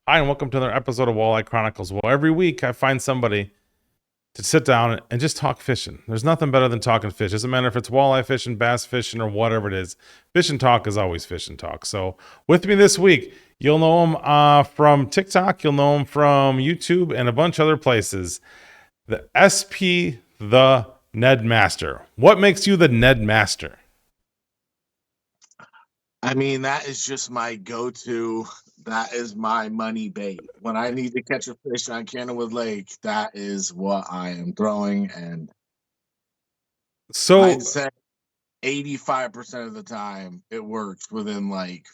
Hi, and welcome to another episode of Walleye Chronicles. Well, every week I find somebody to sit down and just talk fishing. There's nothing better than talking fish. Doesn't matter if it's walleye fishing, bass fishing, or whatever it is. Fishing talk is always fishing talk. So with me this week, you'll know him from TikTok, you'll know him from YouTube, and a bunch of other places. The SP, the NedMaster. What makes you the NedMaster? I mean, that is just my go-to. That is my money bait. When I need to catch a fish on Candlewood Lake, that is what I am throwing. And So I'd say 85% of the time it works within like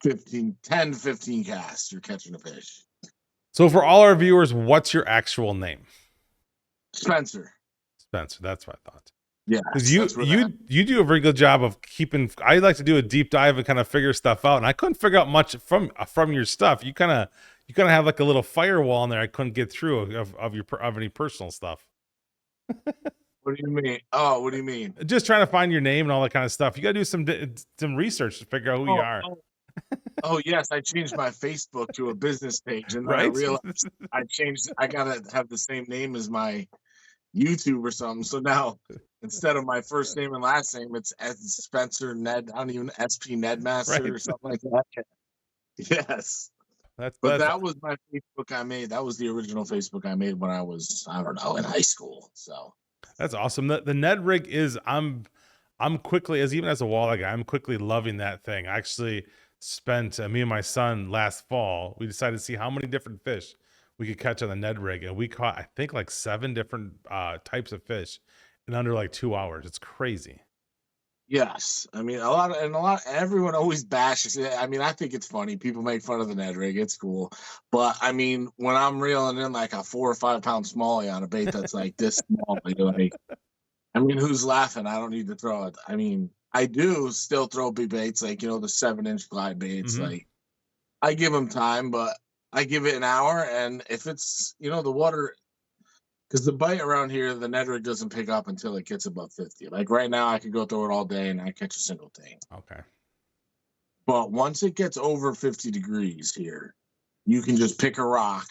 10 to 15 casts, you're catching a fish. So for all our viewers, what's your actual name? Spencer. Spencer, that's what I thought. Yeah. Because you do a very good job of keeping. I like to do a deep dive and kind of figure stuff out, and I couldn't figure out much from your stuff. You kind of have like a little firewall in there. I couldn't get through of any personal stuff. What do you mean? Oh, what do you mean? Just trying to find your name and all that kind of stuff. You got to do some research to figure out who you are. Oh, yes, I changed my Facebook to a business page, and then I Right? realized I gotta have the same name as my YouTube or something. So now instead of my first name and last name, it's Spencer Ned. I don't even SP NedMaster Right. or something like that. Yes. That's But that was my Facebook I made. That was the original Facebook I made when I was, I don't know, in high school. So that's awesome. The Ned rig is I'm quickly, as even as a walleye guy, I'm quickly loving that thing. I actually spent me and my son last fall. We decided to see how many different fish we could catch on the Ned rig, and we caught I think like 7 different types of fish in under like 2 hours. It's crazy. yes. I mean everyone always bashes it. I mean, I think it's funny. People make fun of the Ned rig. It's cool. But I mean, when I'm reeling in like a 4 or 5 pound smallie on a bait that's like this small, you're like, I mean, who's laughing? I don't need to throw it. I mean, I do still throw big baits, like, the 7-inch glide baits. Mm-hmm. Like, I give them time, but I give it an hour. And if it's, the water, because the bite around here, the Ned rig doesn't pick up until it gets above 50. Like right now, I could go through it all day and I catch a single thing. Okay. But once it gets over 50 degrees here, you can just pick a rock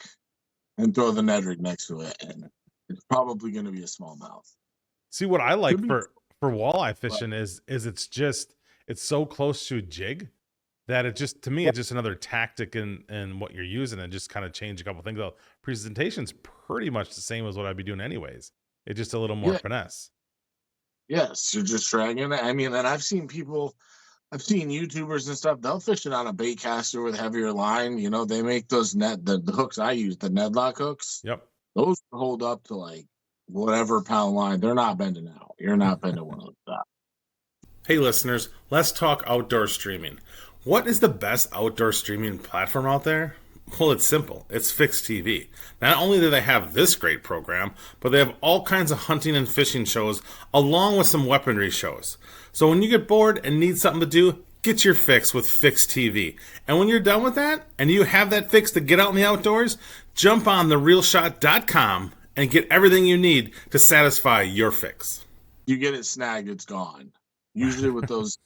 and throw the Ned rig next to it. And it's probably going to be a smallmouth. See, what I like for walleye fishing is it's so close to a jig that it just, to me, it's just another tactic in what you're using, and just kind of change a couple things. The presentation's pretty much the same as what I'd be doing anyways. It's just a little more finesse. Yes, you're just dragging it. I mean, and I've seen YouTubers and stuff, they'll fish it on a bait caster with heavier line. They make those the hooks I use, the Ned lock hooks. Yep. Those hold up to like whatever pound line. They're not bending out. You're not bending one of those out. Hey listeners, let's talk outdoor streaming. What is the best outdoor streaming platform out there? Well, it's simple. It's Fix TV. Not only do they have this great program, but they have all kinds of hunting and fishing shows along with some weaponry shows. So when you get bored and need something to do, get your fix with Fix TV. And when you're done with that and you have that fix to get out in the outdoors, jump on therealshot.com and get everything you need to satisfy your fix. You get it snagged, it's gone. Usually with those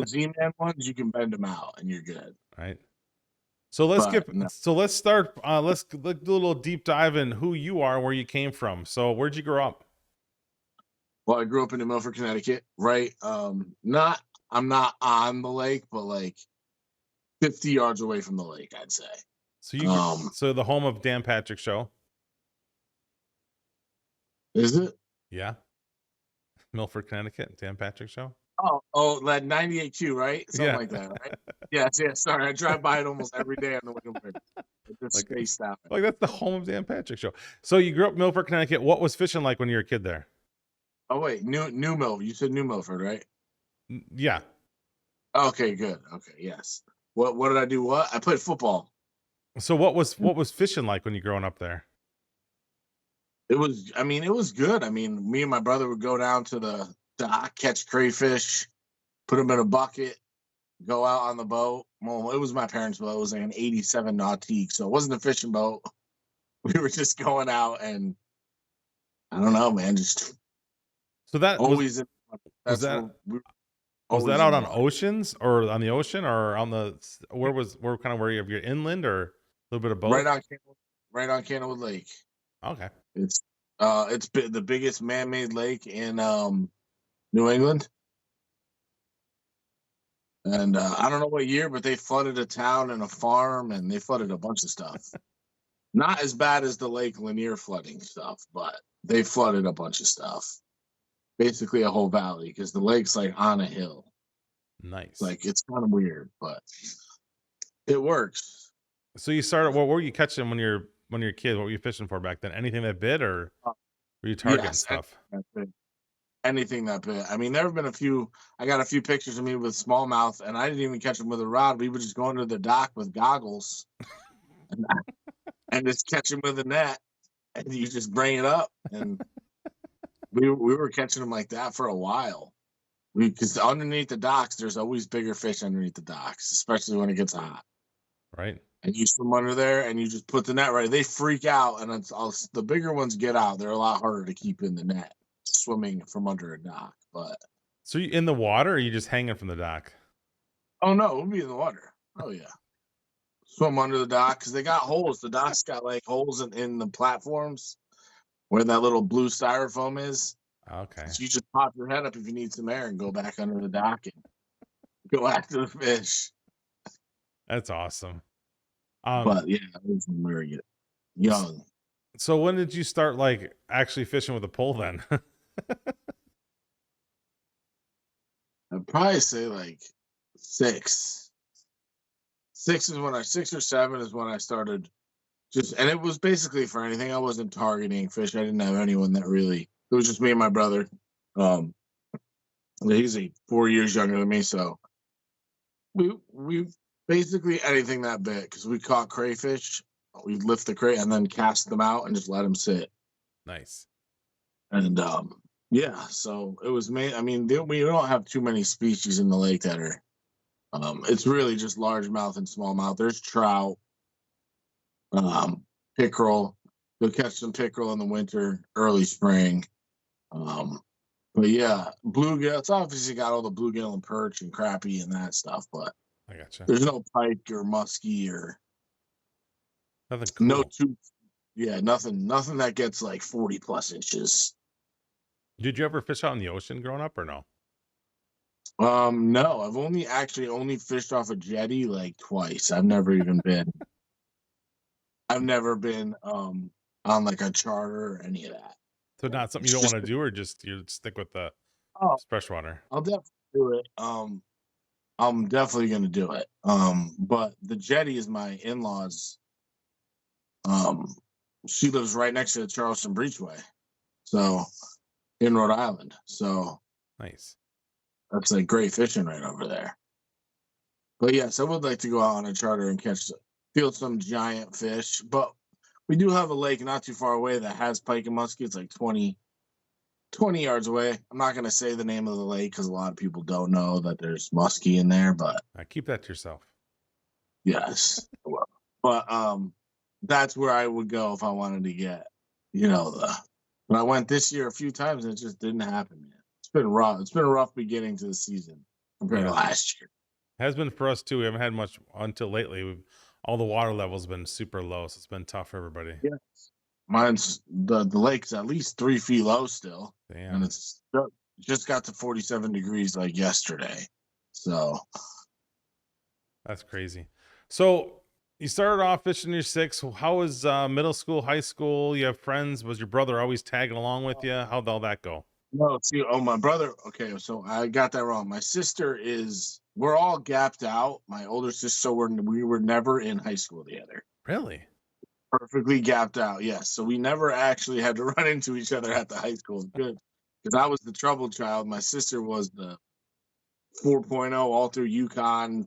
Z-Man ones, you can bend them out and you're good. Right. So let's start. Let's do a little deep dive in who you are, where you came from. So where'd you grow up? Well, I grew up in New Milford, Connecticut, right? I'm not on the lake, but like 50 yards away from the lake, I'd say. So so the home of Dan Patrick Show. Is it? Yeah. Milford, Connecticut, Dan Patrick Show. Oh, that 98Q, right? Something like that, right? Yes. Sorry, I drive by it almost every day on the way to work. Just spaced out. Like that's the home of Dan Patrick Show. So you grew up in Milford, Connecticut. What was fishing like when you were a kid there? Oh wait, New Milford. You said New Milford, right? Yeah. Okay, good. Okay, yes. What did I do? What? I played football. So what was fishing like when you growing up there? It was good. I mean, me and my brother would go down to the dock, catch crayfish, put them in a bucket, go out on the boat. Well, it was my parents' boat. It was like an 87 Nautique, so it wasn't a fishing boat. We were just going out and I don't know, man. Just so that always was that out on oceans or on the ocean or on the where kind of where you have your inland or? little bit of right both. on right on Candlewood Lake. Okay. It's the biggest man-made lake in New England. And I don't know what year, but they flooded a town and a farm, and they flooded a bunch of stuff. Not as bad as the Lake Lanier flooding stuff, but they flooded a bunch of stuff. Basically, a whole valley because the lake's like on a hill. Nice. Like it's kind of weird, but it works. So you started. What were you catching when you're a kid? What were you fishing for back then? Anything that bit, or Uh, were you targeting yes, stuff? anything that big. I mean, there have been a few. I got a few pictures of me with smallmouth, and I didn't even catch them with a rod. We would just go into the dock with goggles and, and just catch them with a net, and you just bring it up. And we were catching them like that for a while. Because underneath the docks, there's always bigger fish underneath the docks, especially when it gets hot. Right. And you swim under there, and you just put the net right. They freak out, and the bigger ones get out. They're a lot harder to keep in the net, swimming from under a dock. But So you in the water, or are you just hanging from the dock? oh no, we'll be in the water. Oh yeah, swim under the dock because they got holes. The dock's got like holes in the platforms where that little blue styrofoam is. Okay. So you just pop your head up if you need some air and go back under the dock and go after the fish. That's awesome. But yeah, it was very s- young. so when did you start like actually fishing with a pole then? I'd probably say like six. 6 or 7 is when I started and it was basically for anything. I wasn't targeting fish. I didn't have anyone that really. It was just me and my brother. Um, he's 4 years younger than me, so we basically anything that big because we caught crayfish. We'd lift the crate and then cast them out and just let them sit. Nice. And yeah, so it was me. I mean, we don't have too many species in the lake that are. It's really just largemouth and smallmouth. There's trout, pickerel. You'll catch some pickerel in the winter, early spring. Um, but yeah, bluegill. It's obviously got all the bluegill and perch and crappie and that stuff, but I gotcha. there's no pike or muskie or Nothing no cool. tooth. Yeah, nothing that gets like 40 plus inches. Did you ever fish out in the ocean growing up or no? No, I've only fished off a jetty like twice. I've never been on like a charter or any of that. So not something you It's don't want just to do, or just you stick with the oh, freshwater. I'll definitely do it. I'm definitely gonna do it. But the jetty is my in-laws. Um, she lives right next to the Charleston Breachway, so in Rhode Island. So Nice. that's like great fishing right over there. But yes, I would like to go out on a charter and feel some giant fish. But we do have a lake not too far away that has pike and muskie. It's like 20 yards away. I'm not going to say the name of the lake because a lot of people don't know that there's muskie in there. But Keep that to yourself. yes, but that's where I would go if I wanted to get, the. But I went this year a few times and it just didn't happen, man. It's been rough. It's been a rough beginning to the season compared to Yeah. last year. Has been for us too. We haven't had much until lately. All the water levels been super low, so it's been tough for everybody. Yeah. Mine's the lake's at least 3 feet low still, and Damn. it's just got to 47 degrees like yesterday. So That's crazy. So you started off fishing your six. How was middle school, high school? You have friends? Was your brother always tagging along with you? How'd all that go? no, see, my brother. Okay, so I got that wrong. My sister we're all gapped out. My older sister, so we were never in high school together. Really? Perfectly gapped out, yes. So we never actually had to run into each other at the high school. Good, because I was the troubled child. My sister was the 4.0 all through UConn,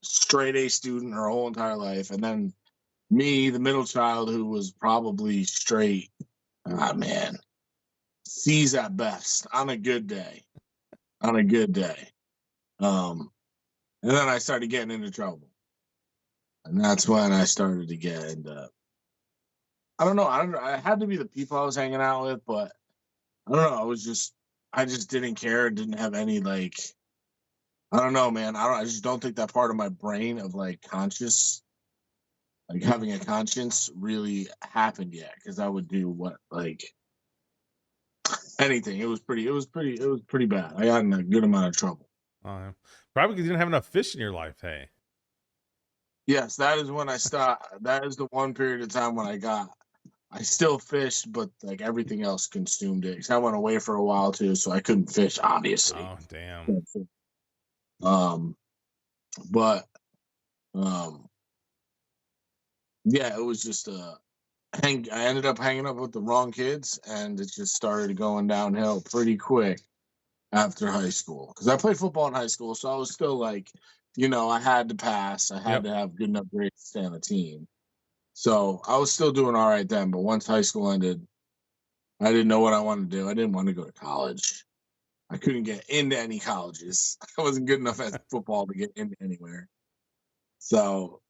straight A student her whole entire life, and then me, the middle child, who was probably straight. Ah, man, C's at best on a good day. On a good day, and then I started getting into trouble, and that's when I started to get into. I don't know. I don't know. I had to be the people I was hanging out with, but I don't know. I just didn't care. Didn't have any like I don't know, man. I just don't think that part of my brain of like conscious, like having a conscience, really happened yet. Because I would do what like anything. It was pretty bad. I got in a good amount of trouble. Probably because you didn't have enough fish in your life. Hey. Yes, that is when I stopped. That is the one period of time when I still fished, but like everything else consumed it. 'Cause I went away for a while too, so I couldn't fish, obviously. Oh, damn. Um, but um, yeah, it was just I ended up hanging up with the wrong kids, and it just started going downhill pretty quick after high school. Because I played football in high school, so I was still like, I had to pass. I had Yep. to have good enough grades to stay on the team. So I was still doing all right then. But once high school ended, I didn't know what I wanted to do. I didn't want to go to college. I couldn't get into any colleges. I wasn't good enough at football to get into anywhere. So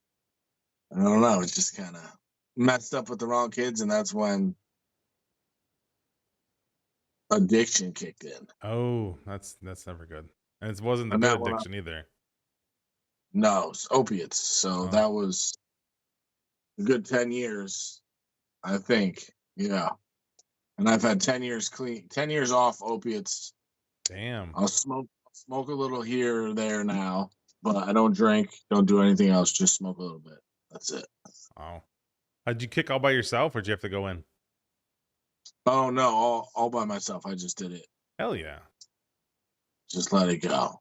I don't know. It just kind of messed up with the wrong kids, and that's when addiction kicked in. Oh, that's never good. And it wasn't the And good that one, addiction either. no, it's opiates. So Oh, that was a good 10 years, I think. Yeah. And I've had 10 years clean, 10 years off opiates. damn. I'll smoke a little here or there now, but I don't drink, don't do anything else, just smoke a little bit. That's it. Oh. Did you kick all by yourself or did you have to go in? Oh no, all by myself. I just did it. Hell yeah. Just let it go.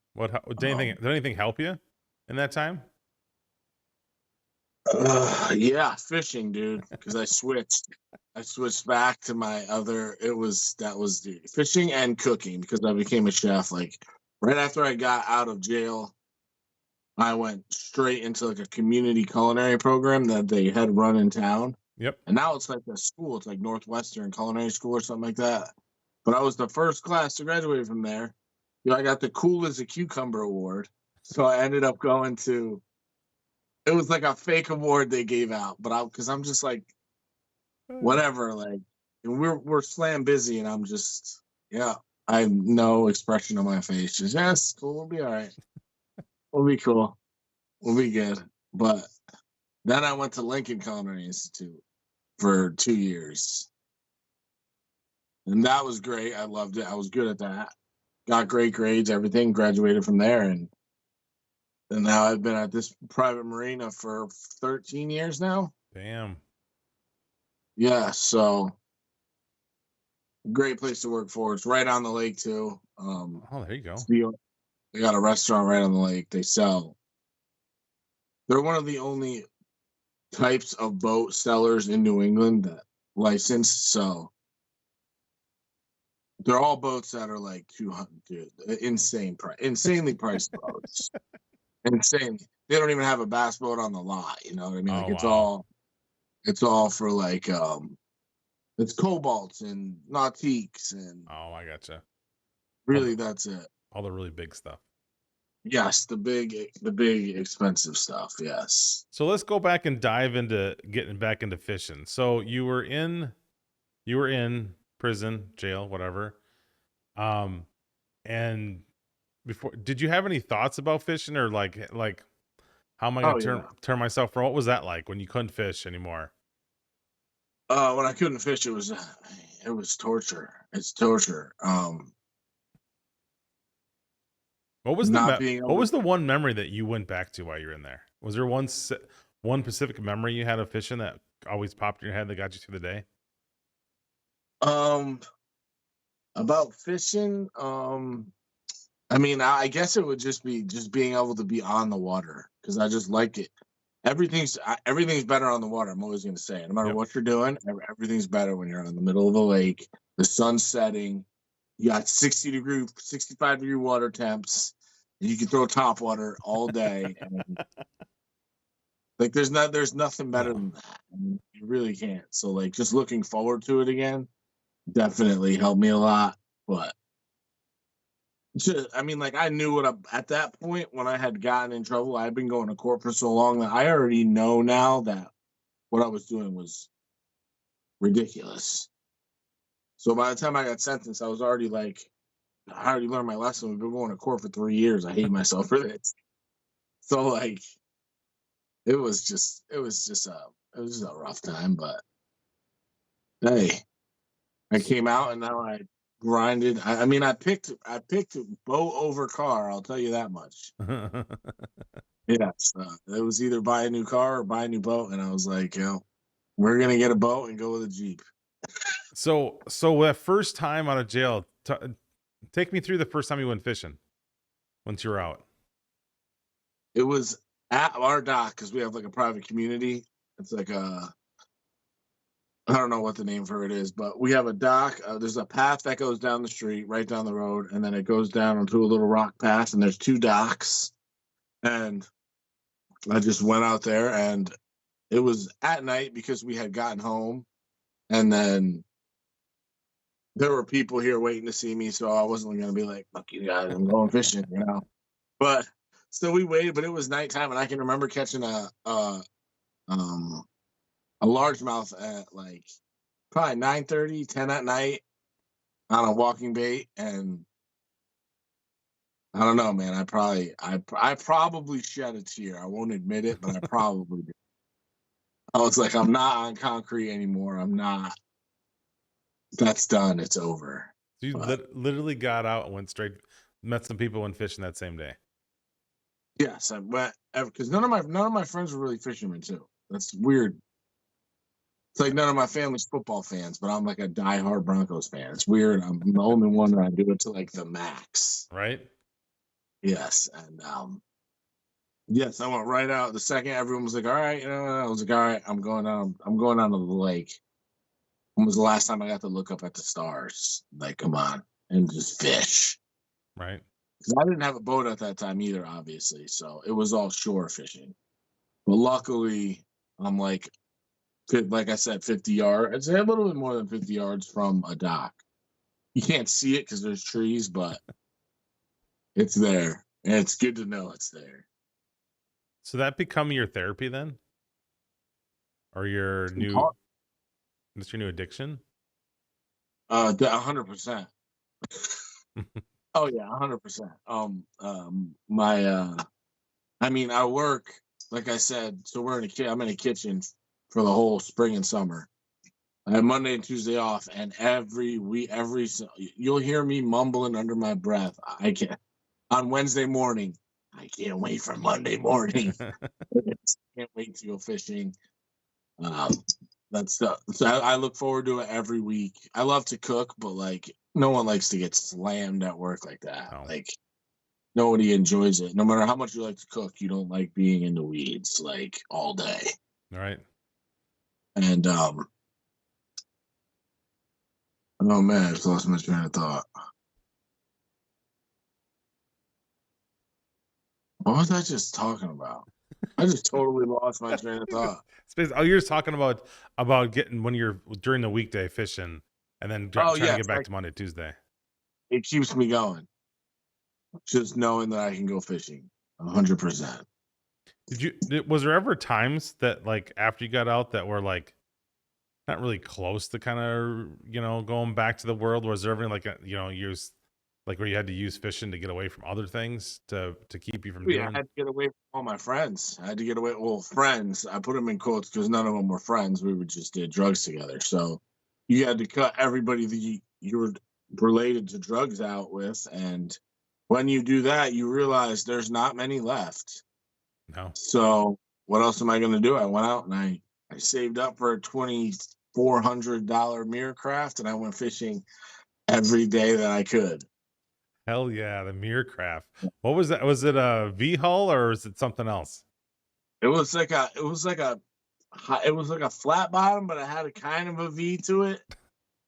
Did anything help you in that time? Yeah, fishing, dude. Because I switched back to my other. That was dude, fishing and cooking because I became a chef. Like right after I got out of jail, I went straight into like a community culinary program that they had run in town, Yep. and now it's like a school. It's like Northwestern Culinary School or something like that. But I was the first class to graduate from there. I got the cool as a cucumber award. So I ended up going to. It was like a fake award they gave out, but because I'm just like whatever, like, and we're slam busy, and I'm just yeah. I have no expression on my face. Just yes, cool. We'll be all right. We'll be cool. We'll be good. But then I went to Lincoln Culinary Institute for 2 years, and that was great. I loved it. I was good at that. Got great grades, everything. Graduated from there, and now I've been at this private marina for 13 years now. Damn. Yeah, so great place to work for. It's right on the lake too. Oh, there you go. They got a restaurant right on the lake. They're one of the only types of boat sellers in New England that license. So they're all boats that are like 200, dude, insanely priced boats. Insane. They don't even have a bass boat on the lot. You know what I mean? Like Oh, wow. it's all for like it's cobalts and nautiques and Oh, I gotcha. All really the that's it. all the really big stuff. Yes, the big expensive stuff. Yes. So let's go back and dive into getting back into fishing. So you were in prison, jail, whatever. Um, and before, did you have any thoughts about fishing or like how am I going Oh to turn yeah. turn myself from? What was that like when you couldn't fish anymore? When I couldn't fish, it was torture. It's torture. Not being What able was to. the one memory that you went back to while you were in there? Was there one specific memory you had of fishing that always popped in your head that got you through the day? Um, about fishing. I mean, I guess it would just be just being able to be on the water because I just like it. Everything's better on the water. I'm always going to say, no matter Yep. what you're doing, everything's better when you're in the middle of the lake. The sun's setting. You got 60-degree, 65-degree water temps. And you can throw top water all day, and like there's nothing better No. than that. I mean, you really can't. So like just looking forward to it again definitely helped me a lot. But I mean, like I knew at that point when I had gotten in trouble, I'd been going to court for so long that I already know now that what I was doing was ridiculous. So by the time I got sentenced, I was already like, I already learned my lesson. We've been going to court for 3 years. I hate myself for this. So like, it was just a rough time. But hey, I came out and now I grinded. I mean, I picked boat over car. I'll tell you that much. Yes, it was either buy a new car or buy a new boat, and I was like, we're gonna get a boat and go with a Jeep. So that first time out of jail, take me through the first time you went fishing once you were out. It was at our dock because we have like a private community. It's like I don't know what the name for it is, but we have a dock. There's a path that goes down the street, right down the road, and then it goes down onto a little rock path, and there's two docks. And I just went out there, and it was at night because we had gotten home, and then there were people here waiting to see me, so I wasn't going to be like, "Fuck you guys, I'm going fishing," you know. But so we waited, but it was nighttime, and I can remember catching a largemouth at like probably 9:30, 10 at night on a walking bait, and I don't know, man. I probably shed a tear. I won't admit it, but I probably did. I was like, I'm not on concrete anymore. I'm not. That's done. It's over. So you But literally got out and went straight, met some people, and fishing that same day. yes, I went because none of my friends were really fishermen too. That's weird. It's like none of my family's football fans, but I'm like a diehard Broncos fan. It's weird. I'm the only one that I do it to like the max. Right? Yes, and yes, I went right out. The second everyone was like, "All right," I was like, "All right, I'm going down. I'm going down to the lake." When was the last time I got to look up at the stars? Like, come on, and just fish. Right. 'Cause I didn't have a boat at that time either, obviously, so it was all shore fishing. But luckily, I'm like I said, 50 yards. I'd say a little bit more than 50 yards from a dock. You can't see it because there's trees, but it's there, and it's good to know it's there. So that become your therapy then, or your new? That's your new addiction. 100%. Oh yeah, 100%. I mean, I work like I said. So I'm in a kitchen for the whole spring and summer. I have Monday and Tuesday off, and every week, you'll hear me mumbling under my breath. I can't on Wednesday morning. I can't wait for Monday morning. Can't wait to go fishing. Um, so I look forward to it every week. I love to cook, but like no one likes to get slammed at work like that. Oh. Like nobody enjoys it. No matter how much you like to cook, you don't like being in the weeds like all day. Right. And oh man, I just lost my train of thought. What was I just talking about? I just totally lost my train of thought. Oh, you're just talking about getting when you're during the weekday fishing, and then trying to Yes, get back to Monday, Tuesday. it keeps me going. Just knowing that I can go fishing, 100%. Was there ever times that like after you got out that were like not really close to kind of going back to the world? Was there ever like use like where you had to use fishing to get away from other things to keep you from Yeah, doing? I had to get away from all my friends. I had to get away. Well, friends. I put them in quotes because none of them were friends. We would just did drugs together. So you had to cut everybody that you were related to drugs out with, and when you do that, you realize there's not many left. No. So what else am I going to do? I went out and I saved up for a $2,400 mirror craft, and I went fishing every day that I could. Hell yeah, the mirror craft. What was that? Was it a V hull or is it something else? It was like a flat bottom, but it had a kind of a V to it.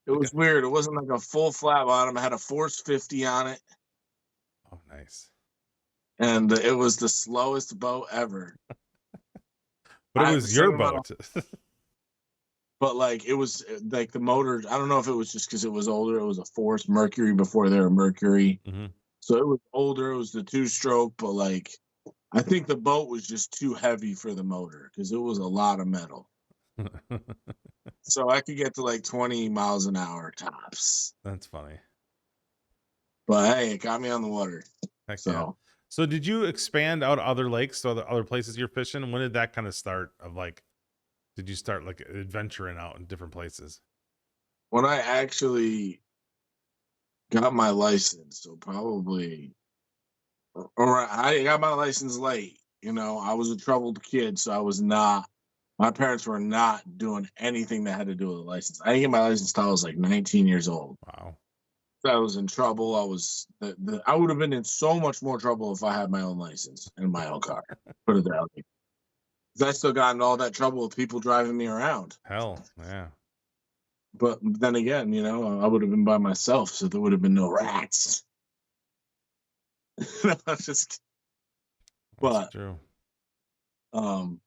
It was weird. It wasn't like a full flat bottom. It had a Force 50 on it. Oh, nice. And it was the slowest boat ever. But it was your boat. But like it was like the motor. I don't know if it was just because it was older. It was a Force Mercury before they were Mercury. Mm-hmm. So it was older. It was the 2-stroke, but like I think the boat was just too heavy for the motor because it was a lot of metal. So I could get to like 20 miles an hour tops. That's funny. But hey, it got me on the water. Heck So. yeah. So did you expand out other lakes, so other places you're fishing? When did that kind of start? Of like, did you start like adventuring out in different places? When I actually got my license, so probably, or I got my license late. You know, I was a troubled kid, so I was not. My parents were not doing anything that had to do with a license. I didn't get my license until I was like 19 years old. Wow. I was in trouble. I would have been in so much more trouble if I had my own license and my own car. Put it that way. 'Cause I still got in all that trouble with people driving me around. Hell, yeah. But then again, you know, I would have been by myself, so there would have been no rats. No, I'm just, That's but true. no,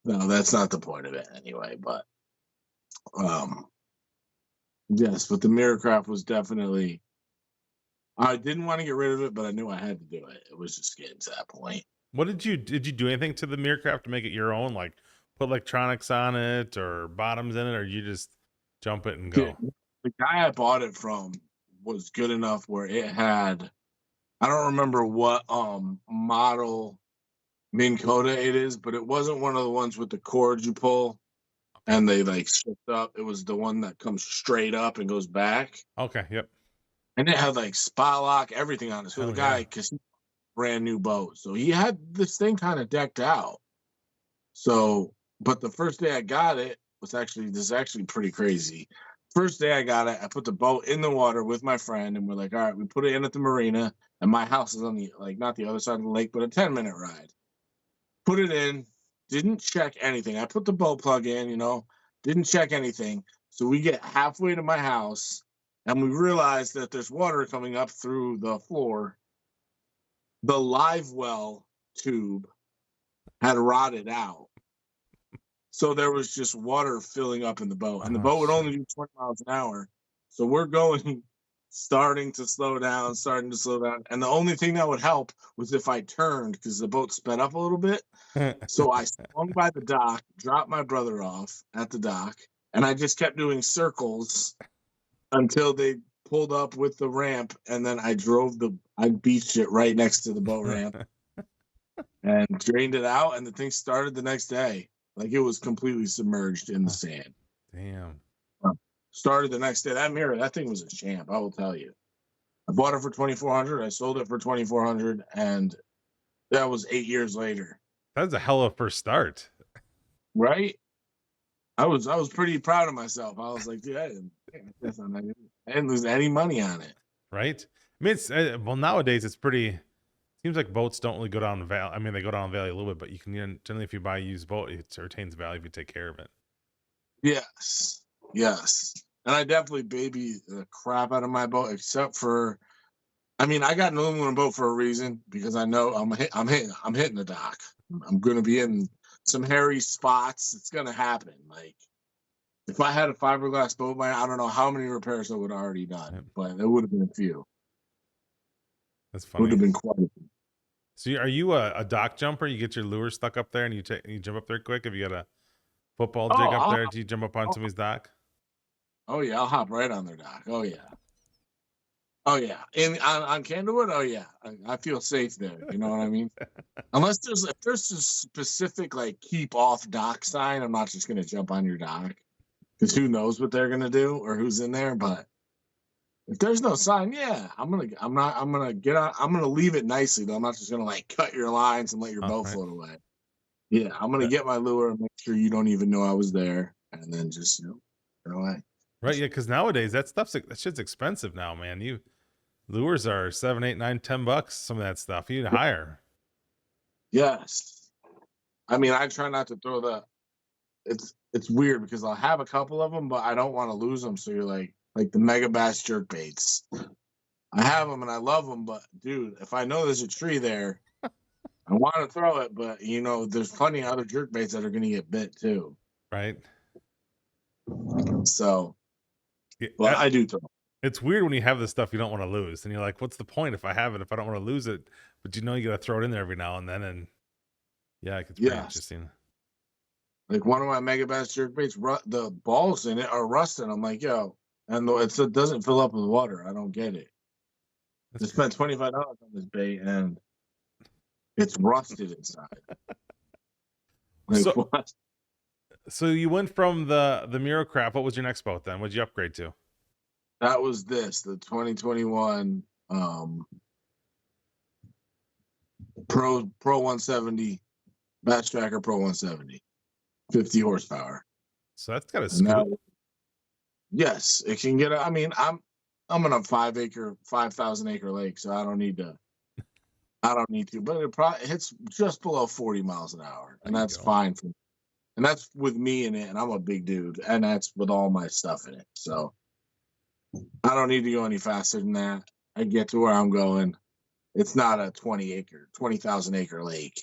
that's not the point of it anyway. But yes, but the Miracraft was definitely. I didn't want to get rid of it, but I knew I had to do it. It was just getting to that point. What did you do anything to the Miracraft to make it your own? Like put electronics on it or bottoms in it, or you just jump it and go? The guy I bought it from was good enough where it had. I don't remember what model Minn Kota it is, but it wasn't one of the ones with the cords you pull and they like shift up. It was the one that comes straight up and goes back. Okay, yep. And it had like spot lock, everything on it. So Hell the guy, yeah. because brand new boat, so he had this thing kind of decked out. So, but the first day I got it was actually pretty crazy. First day I got it, I put the boat in the water with my friend, and we're like, all right, we put it in at the marina, and my house is on the like not the other side of the lake, but a 10-minute ride. Put it in, didn't check anything. I put the boat plug in, you know, didn't check anything. So we get halfway to my house, and we realize that there's water coming up through the floor. The live well tube had rotted out. So there was just water filling up in the boat. And the boat would only do 20 miles an hour. So we're starting to slow down. And the only thing that would help was if I turned because the boat sped up a little bit. So I swung by the dock, dropped my brother off at the dock, and I just kept doing circles until they pulled up with the ramp. And then I beached it right next to the boat ramp and drained it out. And the thing started the next day. Like it was completely submerged in the sand. Damn. Started the next day. That thing was a champ, I will tell you. I bought it for $2,400. I sold it for $2,400, and that was 8 years later. That's a hell of a first start. Right? I was pretty proud of myself. I was like, dude, I didn't lose any money on it. Right? I mean, it's well nowadays it's pretty. Seems like boats don't really go down the valley. I mean, they go down the valley a little bit, but you can generally, if you buy a used boat, it retains value if you take care of it. Yes. And I definitely baby the crap out of my boat, except for, I mean, I got an aluminum boat for a reason because I know I'm hitting the dock. I'm going to be in some hairy spots. It's going to happen. Like if I had a fiberglass boat, I don't know how many repairs I would have already done, but there would have been a few. That's funny. Would have been quite a few. So are you a dock jumper? You get your lure stuck up there and you jump up there quick? If you got a football jig up there, do you jump up on somebody's dock? Oh yeah, I'll hop right on their dock. Oh yeah. On Candlewood, oh yeah, I feel safe there. You know what I mean? Unless there's a specific like keep off dock sign, I'm not just gonna jump on your dock because who knows what they're gonna do or who's in there. But if there's no sign, yeah, I'm gonna leave it nicely though. I'm not just gonna like cut your lines and let your boat float away. Yeah, I'm gonna get my lure and make sure you don't even know I was there, and then just go away. Right, yeah, because nowadays that shit's expensive now, man. Lures are $7, $8, $9, $10. Some of that stuff, you need higher. Yes, I mean I try not to throw the. It's weird because I'll have a couple of them, but I don't want to lose them. So you're like the Mega Bass jerk baits. I have them and I love them, but dude, if I know there's a tree there, I want to throw it, but there's plenty of other jerk baits that are going to get bit too. Right. So, well, I do throw. It's weird when you have this stuff you don't want to lose, and you're like, "What's the point if I have it? If I don't want to lose it?" But you got to throw it in there every now and then, and yeah, it gets pretty interesting. Like one of my Mega Bass jerk baits, the balls in it are rusted. I'm like, yo, and it doesn't fill up with water. I don't get it. I spent $25 on this bait and it's rusted inside. Like, So, what? so you went from the Miracraft. What was your next boat then? What'd you upgrade to? That was the 2021 Pro 170 Bass Tracker Pro 170, 50 horsepower. So that's got a And scoop. yes, it can get. I mean, I'm on a 5,000 acre lake, so I don't need to. But it probably hits just below 40 miles an hour, and that's fine for me. And that's with me in it, and I'm a big dude, and that's with all my stuff in it. So I don't need to go any faster than that. I get to where I'm going. It's not a 20,000 acre lake.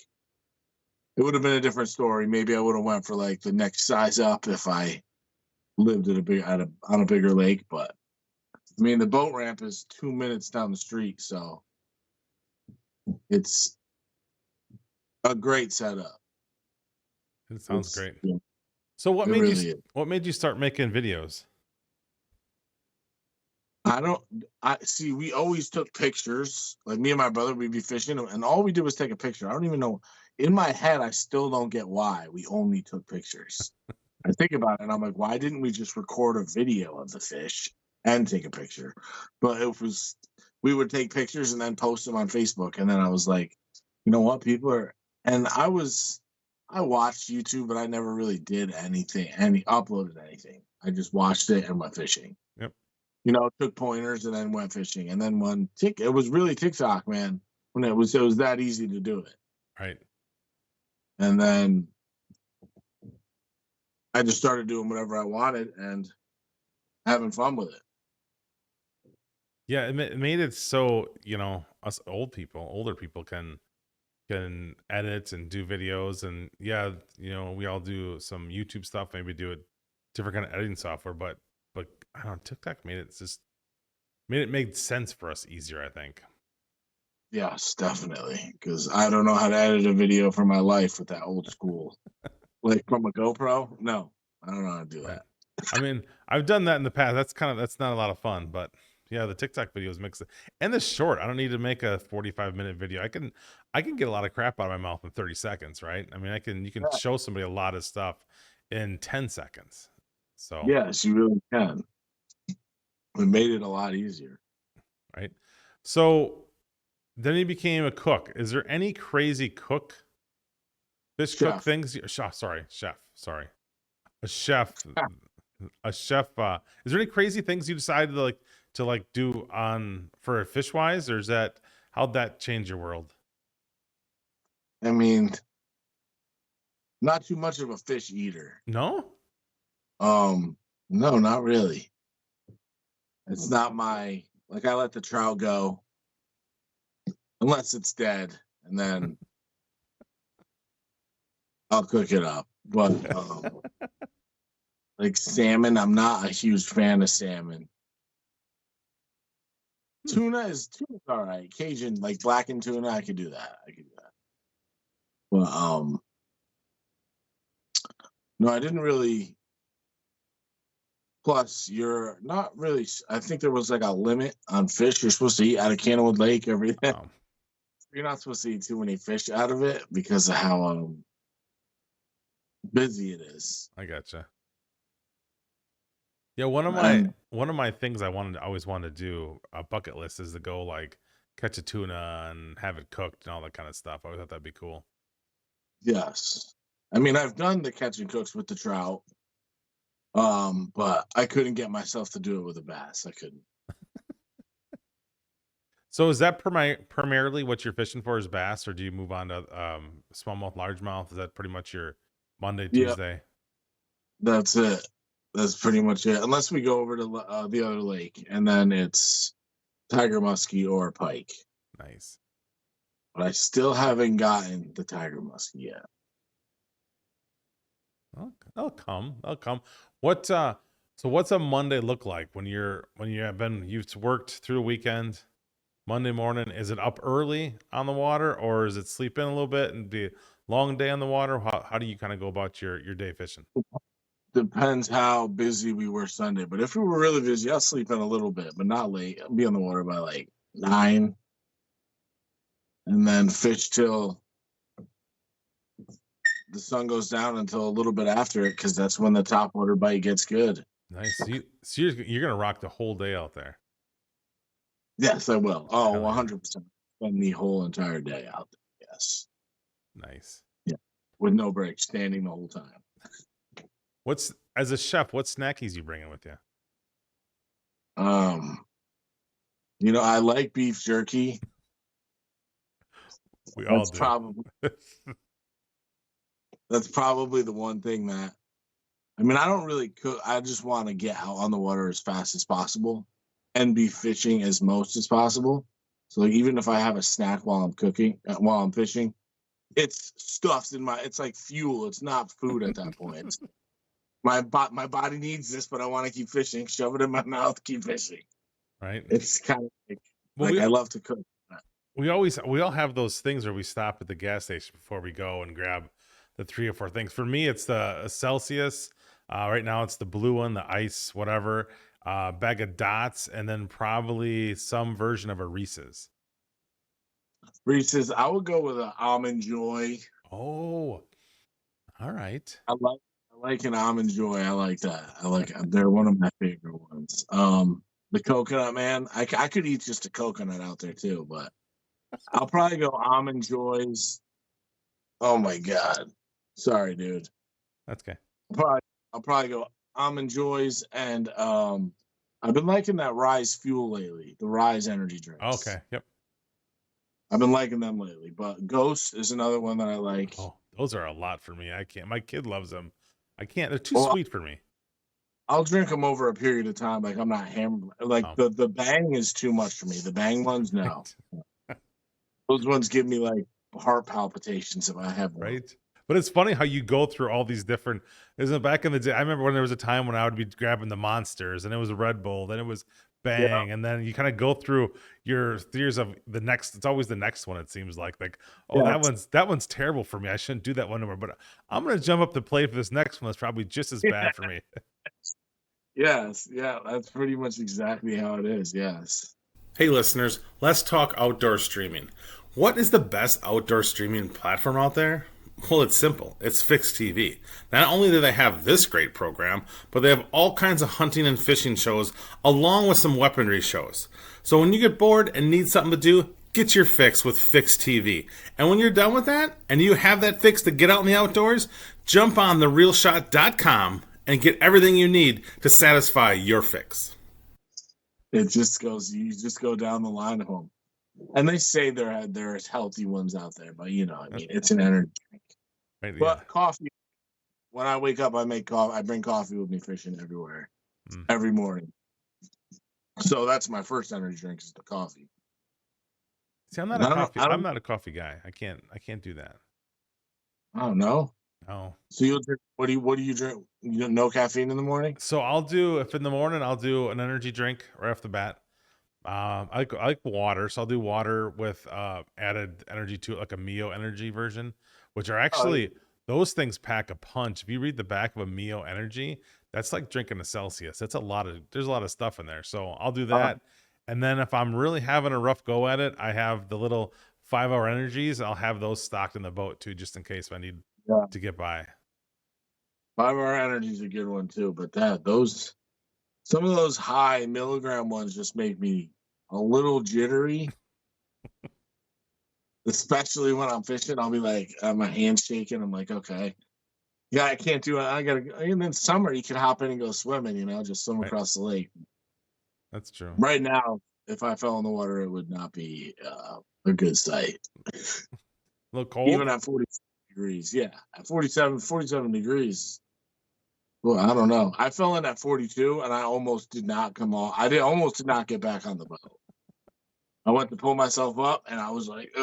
It would have been a different story. Maybe I would have went for like the next size up if I lived at on a bigger lake. But I mean, the boat ramp is 2 minutes down the street, so it's a great setup. It sounds great. Yeah, So what made really you what made you start making videos? I see. We always took pictures. Like me and my brother, we'd be fishing, and all we did was take a picture. I don't even know. In my head, I still don't get why we only took pictures. I think about it, and I'm like, why didn't we just record a video of the fish and take a picture? But it was we would take pictures and then post them on Facebook, and then I was like, you know what, people are. And I watched YouTube, but I never really did anything, uploaded anything. I just watched it and went fishing. Yep. You know, took pointers and then went fishing. And then it was really TikTok, man, when it was that easy to do it. Right. And then I just started doing whatever I wanted and having fun with it. Yeah, it made it so, us older people can edit and do videos, and yeah, we all do some YouTube stuff, maybe do a different kind of editing software, but I don't know, TikTok made it made sense for us easier, I think. Yes, definitely. Because I don't know how to edit a video for my life with that old school. Like from a GoPro? No, I don't know how to do that. I mean, I've done that in the past. That's not a lot of fun, but yeah, the TikTok videos mix it. And the short, I don't need to make a 45-minute video. I can get a lot of crap out of my mouth in 30 seconds, right? I mean, you can show somebody a lot of stuff in 10 seconds. So yes, you really can. It made it a lot easier. Right. So then he became a cook. Is there any crazy cook things? Chef. Sorry. A chef. A chef. Is there any crazy things you decided to do for fish wise, or how'd that change your world? I mean, not too much of a fish eater. No? No, not really. It's not I let the trout go unless it's dead, and then I'll cook it up. But like salmon, I'm not a huge fan of salmon. Tuna's all right. Cajun, like blackened tuna, I could do that. But no, I didn't really. Plus, you're not really. I think there was like a limit on fish you're supposed to eat out of Candlewood Lake every day. Oh. You're not supposed to eat too many fish out of it because of how busy it is. I gotcha. Yeah, one of my things I always wanted to do, a bucket list, is to go catch a tuna and have it cooked and all that kind of stuff. I always thought that'd be cool. Yes, I mean I've done the catch and cooks with the trout, but I couldn't get myself to do it with a bass. I couldn't. So is that primarily what you're fishing for, is bass, or do you move on to smallmouth, largemouth? Is that pretty much your Monday, Tuesday? Yep. That's it. That's pretty much it. Unless we go over to the other lake, and then it's tiger muskie or pike. Nice. But I still haven't gotten the tiger muskie yet. They'll come. What's a Monday look like when you've worked through the weekend? Monday morning, is it up early on the water, or is it sleep in a little bit and be a long day on the water? How do you kind of go about your day fishing? Depends how busy we were Sunday. But if we were really busy, I'll sleep in a little bit, but not late. I'll be on the water by 9, and then fish till the sun goes down until a little bit after it, because that's when the top water bite gets good. Nice. So you're gonna rock the whole day out there. Yes, I will. Oh, Hell yeah. 100%. Spend the whole entire day out there. Yes. Nice. Yeah. With no break, standing the whole time. As a chef, what snackies you bringing with you? I like beef jerky. We all That's do. that's probably the one thing that, I mean, I don't really cook. I just want to get out on the water as fast as possible and be fishing as most as possible. So like, even if I have a snack while I'm fishing, it's stuffed in it's like fuel. It's not food at that point. My body needs this, but I want to keep fishing. Shove it in my mouth, keep fishing. Right. It's kind of like I love to cook. We all have those things where we stop at the gas station before we go and grab the 3 or 4 things. For me, it's the Celsius. Right now, it's the blue one, the ice, whatever. Bag of Dots, and then probably some version of a Reese's. Reese's. I would go with an Almond Joy. Oh, all right. I like an Almond Joy. I like that. They're one of my favorite ones. The coconut, man. I could eat just a coconut out there too, but I'll probably go Almond Joys. Oh my god. Sorry, dude. That's okay. I'll probably go Almond Joys, and I've been liking that Rise Fuel lately, the Rise energy drinks. Okay. Yep. I've been liking them lately, but Ghost is another one that I like. Oh, those are a lot for me. I can't. My kid loves them. I can't. They're too sweet for me. I'll drink them over a period of time. Like I'm not the Bang is too much for me. The Bang ones, no. Those ones give me like heart palpitations if I have one. Right. But it's funny how you go through all these different. Isn't it back in the day? I remember when there was a time when I would be grabbing the Monsters, and it was a Red Bull, then it was Bang, and then you kind of go through your theories of the next. It's always the next one. It seems like, that one's terrible for me. I shouldn't do that one anymore. But I'm gonna jump up the plate for this next one. That's probably just as bad for me. Yes, yeah, that's pretty much exactly how it is. Yes. Hey listeners, let's talk outdoor streaming. What is the best outdoor streaming platform out there? Well, it's simple. It's Fix TV. Not only do they have this great program, but they have all kinds of hunting and fishing shows along with some weaponry shows. So when you get bored and need something to do, get your fix with Fix TV. And when you're done with that and you have that fix to get out in the outdoors, jump on therealshot.com and get everything you need to satisfy your fix. You just go down the line of them. And they say there's healthy ones out there, but it's an energy drink. Right, but coffee, when I wake up, I make coffee. I bring coffee with me fishing everywhere, every morning. So that's my first energy drink is the coffee. See, I'm not a coffee guy. I can't do that. Oh no. No. So you'll drink, what do you drink? No caffeine in the morning? So if in the morning I'll do an energy drink right off the bat. I like water, so I'll do water with added energy to it, like a Mio Energy version, which are actually those things pack a punch. If you read the back of a Mio Energy, that's like drinking a Celsius. There's a lot of stuff in there. So I'll do that. And then if I'm really having a rough go at it, I have the little 5-hour energies. I'll have those stocked in the boat too, just in case I need to get by. 5-hour energy is a good one too, but some of those high milligram ones just make me a little jittery. Especially when I'm fishing, I'll be like, my hand's shaking. I'm like, okay. Yeah, I can't do it. And then summer, you can hop in and go swimming, just swim across the lake. That's true. Right now, if I fell in the water, it would not be a good sight. A little cold? Even at 47 degrees. Yeah, at 47 degrees. Well, I don't know. I fell in at 42, and I almost did not come off. Almost did not get back on the boat. I went to pull myself up, and I was like,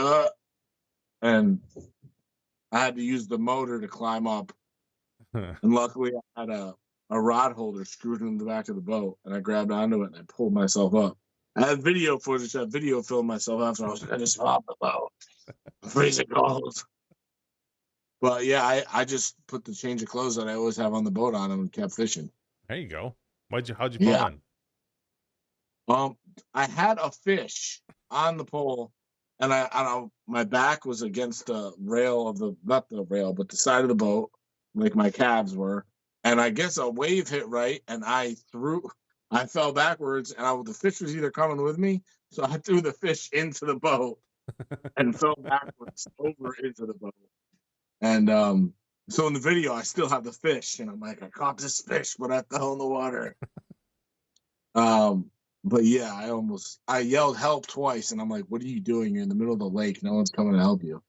and I had to use the motor to climb up. And luckily, I had a rod holder screwed in the back of the boat, and I grabbed onto it, and I pulled myself up. I had video footage. I video filmed myself after I was like, I just fell off the boat. I'm freezing cold. But yeah, I just put the change of clothes that I always have on the boat on and kept fishing. There you go. How'd you pull in? I had a fish on the pole, and my back was against the rail of not the rail, but the side of the boat, like my calves were. And I guess a wave hit right, and I fell backwards, and the fish was either coming with me, so I threw the fish into the boat and fell backwards over into the boat. And so in the video, I still have the fish, and I'm like, I caught this fish, but I fell in the water. But yeah, I yelled help twice, and I'm like, what are you doing? You're in the middle of the lake. No one's coming to help you.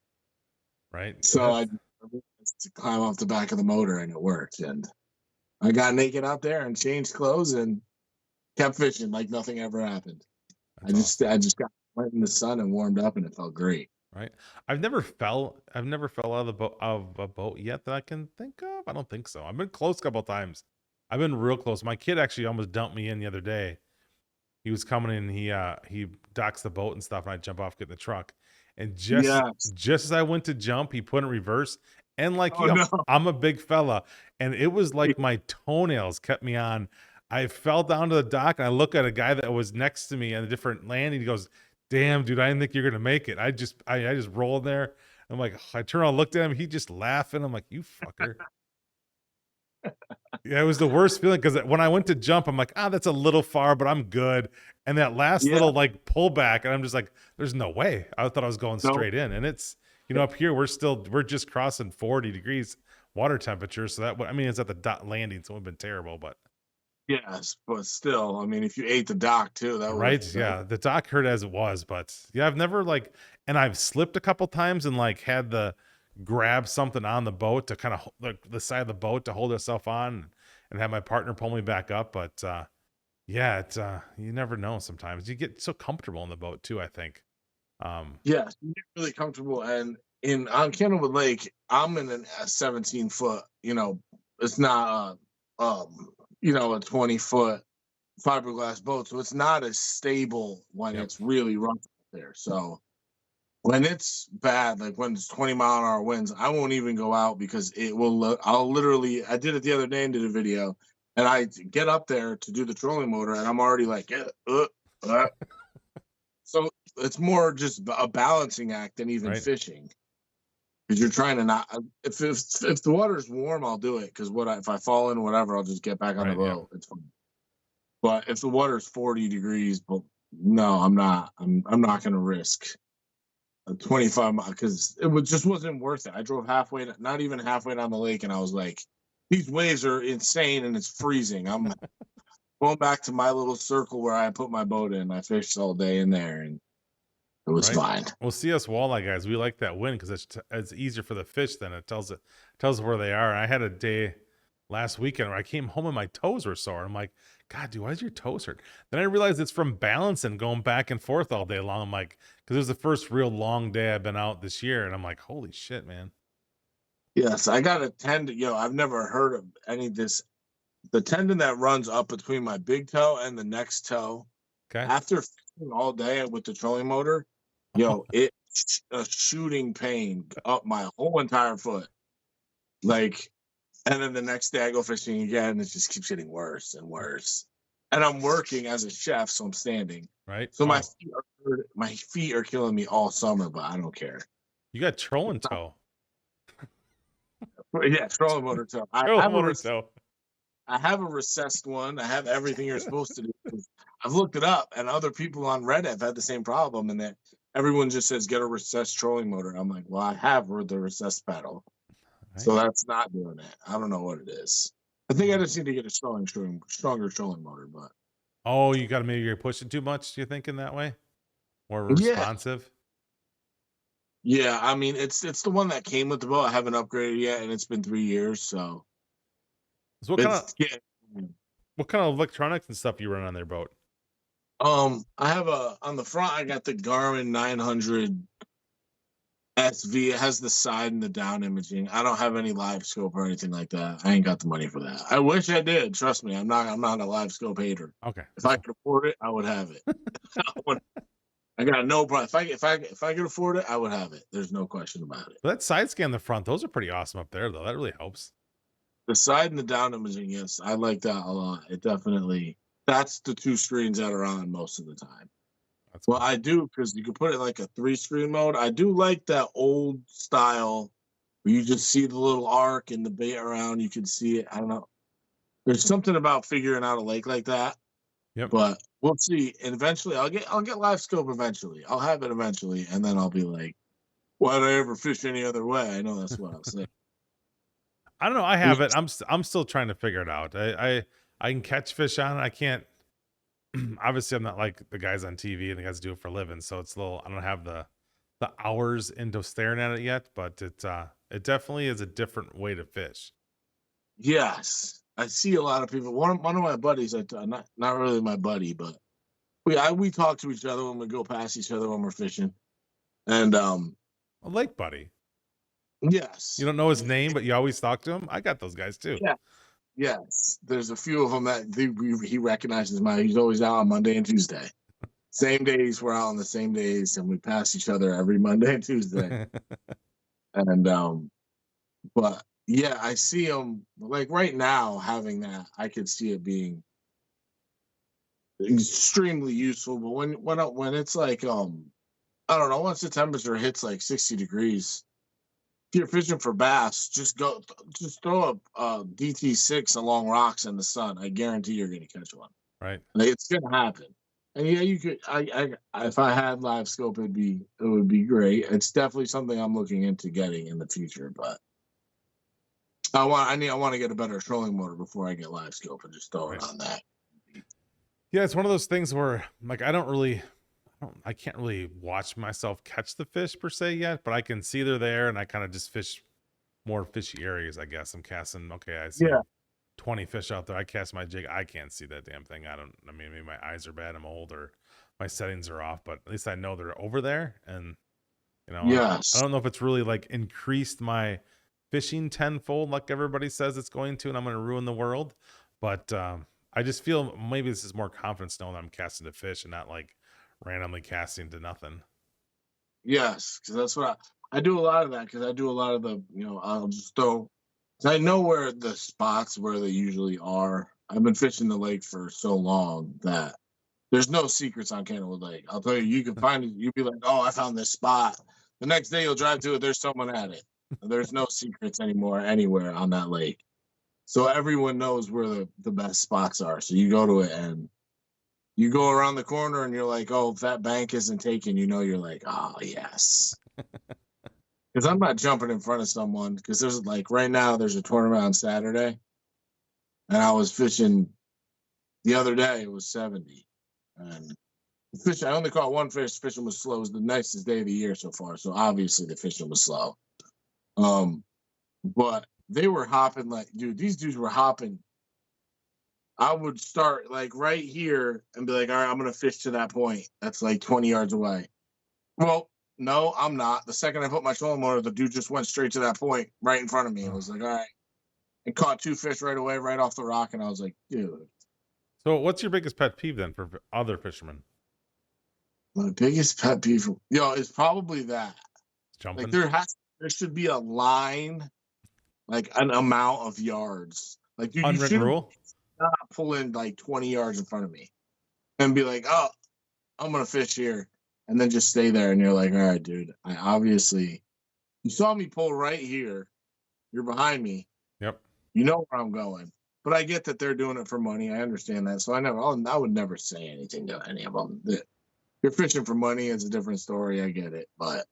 Right. So I to climb off the back of the motor, and it worked. And I got naked out there and changed clothes and kept fishing like nothing ever happened. I just went in the sun and warmed up, and it felt great. Right. I've never fell out of the boat of a boat yet that I can think of. I don't think so. I've been close a couple times. I've been real close. My kid actually almost dumped me in the other day. He was coming in, he docks the boat and stuff, and I jump off, get in the truck. And just as I went to jump, he put in reverse. And like I'm a big fella, and it was like my toenails kept me on. I fell down to the dock, and I look at a guy that was next to me on a different landing. He goes, damn, dude, I didn't think you're gonna make it. I just rolled there. I'm like, I turn around, looked at him, he just laughing. I'm like, you fucker. Yeah, it was the worst feeling because when I went to jump, I'm like, that's a little far, but I'm good. And that last little like pullback, and I'm just like, there's no way. I thought I was going straight in. And it's, up here, we're just crossing 40 degrees water temperature. So it's at the landing, so it would have been terrible, but. Yes, but still, I mean, if you ate the dock too, that right, the dock hurt as it was, but yeah, I've never and I've slipped a couple times and had the grab something on the boat to kind of the side of the boat to hold itself on and have my partner pull me back up, but it's you never know. Sometimes you get so comfortable in the boat too, I think. Yes, you get really comfortable, and on Candlewood Lake, I'm in a 17-foot. It's not a 20-foot fiberglass boat, so it's not as stable when it's really rough out there. So when it's bad, like when it's 20-mile-an-hour winds, I won't even go out because it will. I'll literally. I did it the other day and did a video, and I get up there to do the trolling motor, and I'm already like, So it's more just a balancing act than even fishing, because you're trying to not. If the water's warm, I'll do it, because if I fall in whatever, I'll just get back on the boat. It's fine. But if the water's 40 degrees, no, I'm not. I'm not going to risk a 25 mile, because just wasn't worth it. I drove not even halfway down the lake, and I was like, these waves are insane and it's freezing. I'm going back to my little circle where I put my boat in. I fished all day in there, and it was fine. Well, see us walleye guys, we like that wind because it's easier for the fish. Then it tells where they are. I had a day last weekend where I came home and my toes were sore. I'm like, God, dude, why does your toes hurt? Then I realized it's from balancing, going back and forth all day long. I'm like, because it was the first real long day I've been out this year, and I'm like, holy shit, man. Yes, I got a tendon. I've never heard of any of this. The tendon that runs up between my big toe and the next toe. Okay. After fishing all day with the trolling motor, it's a shooting pain up my whole entire foot. And then the next day I go fishing again, and it just keeps getting worse and worse. And I'm working as a chef, so I'm standing. Right. So my feet are killing me all summer, but I don't care. You got trolling toe. Yeah, trolling motor toe. I have a recessed one. I have everything you're supposed to do. I've looked it up, and other people on Reddit have had the same problem, and that everyone just says get a recessed trolling motor. I'm like, well, I have the recessed pedal. Right. So that's not doing it. I don't know what it is. I think I just need to get a stronger trolling motor. But maybe you're pushing too much. You think in that way, more responsive? Yeah, I mean it's the one that came with the boat. I haven't upgraded yet, and it's been 3 years. So what kind of electronics and stuff you run on their boat? I have on the front. I got the Garmin 900 SV. It has the side and the down imaging. I don't have any live scope or anything like that. I ain't got the money for that. I wish I did. Trust me, I'm not a live scope hater. Okay. If I could afford it, I would have it. I got no problem. If I could afford it, I would have it. There's no question about it. But that side scan in the front, those are pretty awesome up there, though. That really helps. The side and the down imaging, yes, I like that a lot. It definitely. That's the two screens that are on most of the time. That's Well, cool. I do because you can put it like a 3-screen mode. I do like that old style where you just see the little arc and the bait around. You can see it. I don't know. There's something about figuring out a lake like that, Yep. but we'll see. And eventually, I'll get live scope eventually. I'll have it eventually, and then I'll be like, why'd I ever fish any other way? I know that's what I'll say. I don't know. I have it. I'm still trying to figure it out. I can catch fish on it. I can't. Obviously, I'm not like the guys on TV and the guys do it for a living, so it's a little. I don't have the hours into staring at it yet, but it definitely is a different way to fish. Yes, I see a lot of people. One of my buddies, not really my buddy, but we talk to each other when we go past each other when we're fishing, and A lake buddy. yes, You don't know his name, but you always talk to him. I got those guys too. yeah, yes. There's a few of them that he recognizes. He's always out on Monday and Tuesday. Same days, we're out on the same days, and we pass each other every Monday and Tuesday. And but yeah, I see him like right now having that. I could see it being extremely useful. But when it's like I don't know, once the temperature hits like 60 degrees, if you're fishing for bass, just throw a DT6 along rocks in the sun. I guarantee you're gonna catch one. Right. Like, it's gonna happen. And yeah, you could. If I had live scope, it would be great. It's definitely something I'm looking into getting in the future. But I want to get a better trolling motor before I get live scope and just throw it on that. Yeah, it's one of those things where like I can't really watch myself catch the fish per se yet, but I can see they're there, and I kind of just fish more fishy areas. I guess I'm casting. Okay, I see 20 fish out there. I cast my jig. I can't see that damn thing. I mean, maybe my eyes are bad. I'm old, or my settings are off, but at least I know they're over there. And Yes. I don't know if it's really like increased my fishing tenfold, like everybody says it's going to, and I'm going to ruin the world. But I just feel maybe this is more confidence knowing I'm casting to fish and not like randomly casting to nothing. Yes, because that's what I do a lot of that. Because I do a lot of the I'll just throw. 'Cause I know where the spots where they usually are. I've been fishing the lake for so long that there's no secrets on Candlewood Lake. I'll tell you, you can find it. You'll be like, oh, I found this spot. The next day you'll drive to it. There's someone at it. There's no secrets anymore anywhere on that lake. So everyone knows where the best spots are. So you go to it and you go around the corner and you're like, oh, if that bank isn't taken, you're like, oh, yes. Because I'm not jumping in front of someone. Because there's like right now, there's a tournament on Saturday. And I was fishing the other day, it was 70. And the fish, I only caught one fish. Fishing was slow. It was the nicest day of the year so far. So obviously the fishing was slow. But they were hopping like, dude, these dudes were hopping. I would start like right here and be like, all right, I'm going to fish to that point. That's like 20 yards away. Well, no, I'm not. The second I put my trolling motor, the dude just went straight to that point right in front of me. I was like, all right. And caught 2 fish right away, right off the rock. And I was like, dude. So what's your biggest pet peeve then for other fishermen? My biggest pet peeve, is probably that. Jumping? Like there should be a line, like an amount of yards. Like you Unwritten rule? Not pull in like 20 yards in front of me and be like, oh, I'm going to fish here. And then just stay there. And you're like, all right, dude, you saw me pull right here. You're behind me. Yep. You know where I'm going. But I get that they're doing it for money. I understand that. So I would never say anything to any of them. You're fishing for money. It's a different story. I get it. But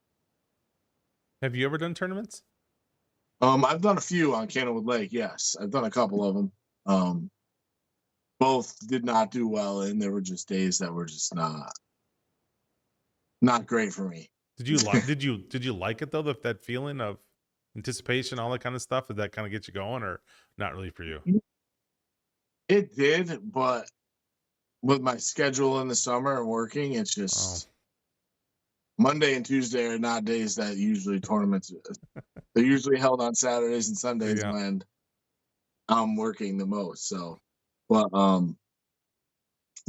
have you ever done tournaments? I've done a few on Candlewood Lake. Yes, I've done a couple of them. Both did not do well, and there were just days that were just not great for me. Did you like it though? That feeling of anticipation, all that kind of stuff, did that kind of get you going, or not really for you? It did, but with my schedule in the summer and working, it's just Monday and Tuesday are not days that usually tournaments. They're usually held on Saturdays and Sundays when I'm working the most. So, but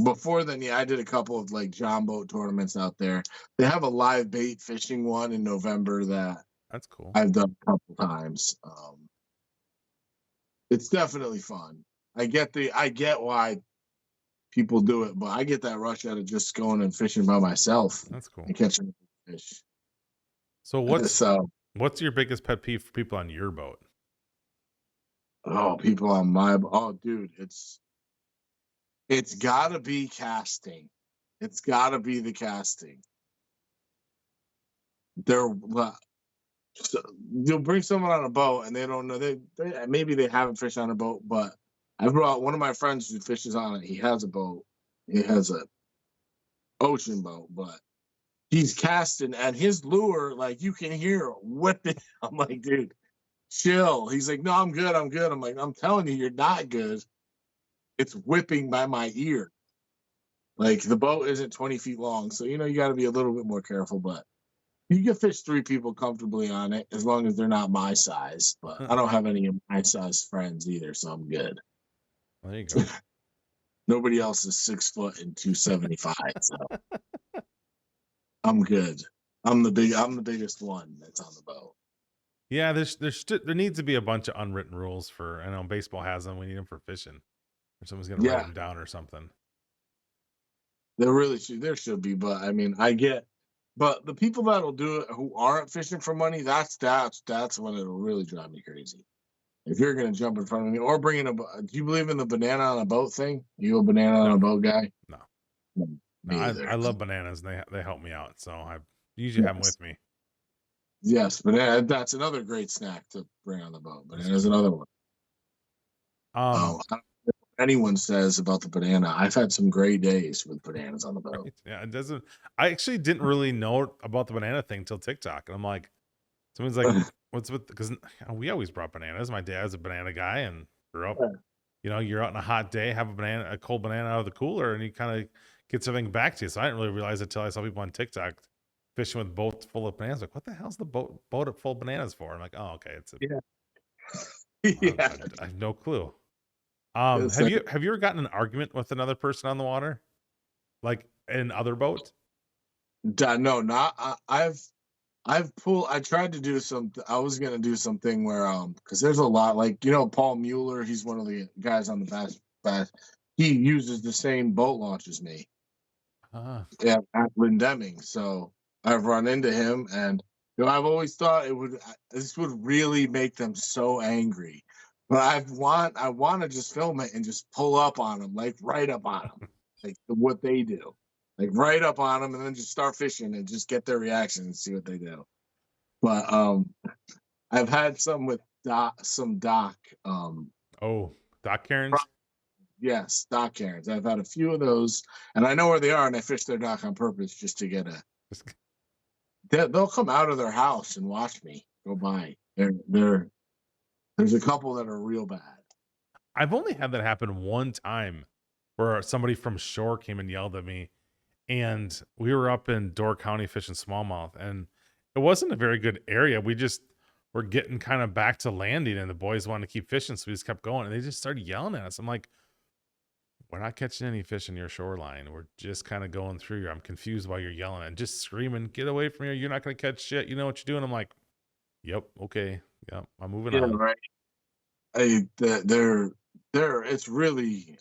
before then, I did a couple of like John boat tournaments out there. They have a live bait fishing one in November that's cool. I've done a couple times. It's definitely fun. I get why people do it, but I get that rush out of just going and fishing by myself That's cool. and catching fish. So what's your biggest pet peeve for people on your boat? People on my dude, it's gotta be casting. It's gotta be the casting. You'll bring someone on a boat and they don't know they maybe they haven't fished on a boat, but I brought one of my friends who fishes on it. He has a boat. He has a ocean boat, but he's casting and his lure, like you can hear whipping. I'm like, dude, chill. He's like, no, I'm good. I'm good. I'm like, I'm telling you, you're not good. It's whipping by my ear. Like the boat isn't 20 feet long, so you got to be a little bit more careful. But you can fish 3 people comfortably on it as long as they're not my size. But I don't have any of my size friends either, so I'm good. There you go. Nobody else is 6 foot and 275, so I'm good. I'm the biggest one that's on the boat. Yeah, there needs to be a bunch of unwritten rules for. I know baseball has them. We need them for fishing, or someone's gonna write them down or something. There should be, but I mean, but the people that'll do it who aren't fishing for money, that's when it'll really drive me crazy. If you're gonna jump in front of me or bring in do you believe in the banana on a boat thing? You a banana on a boat guy? No. Me either. I love bananas. They help me out, so I usually have them with me. Yes, banana. That's another great snack to bring on the boat. Banana's another one. I don't know what anyone says about the banana. I've had some great days with bananas on the boat. Right? Yeah, it doesn't. I actually didn't really know about the banana thing till TikTok, and I'm like, someone's like, "What's with?" Because we always brought bananas. My dad's a banana guy and grew up. You're out on a hot day, have a cold banana out of the cooler, and you kind of get something back to you. So I didn't really realize it until I saw people on TikTok fishing with boats full of bananas. Like, what the hell's the boat full of bananas for? I'm like, oh, okay, it's I have no clue. Have you ever gotten an argument with another person on the water, like in another boat? No, not I tried to do something. I was gonna do something where because there's a lot like Paul Mueller. He's one of the guys on the Bass. He uses the same boat launch as me. At Lindeming. So I've run into him, and I've always thought this would really make them so angry. But I want to just film it and just pull up on them, like right up on them, like what they do, like right up on them, and then just start fishing and just get their reaction and see what they do. But I've had some with Doc. Doc Karens. Yes, Doc Karens. I've had a few of those, and I know where they are, and I fish their dock on purpose just to get they'll come out of their house and watch me go by. There's a couple that are real bad. I've only had that happen one time where somebody from shore came and yelled at me, and we were up in Door County fishing smallmouth, and it wasn't a very good area. We just were getting kind of back to landing, and the boys wanted to keep fishing, so we just kept going, and they just started yelling at us. I'm like, we're not catching any fish in your shoreline. We're just kind of going through here. I'm confused why you're yelling and just screaming, get away from here. You're not going to catch shit. You know what you're doing? I'm like, yep. Okay. Yep. I'm moving on. Right. It's really,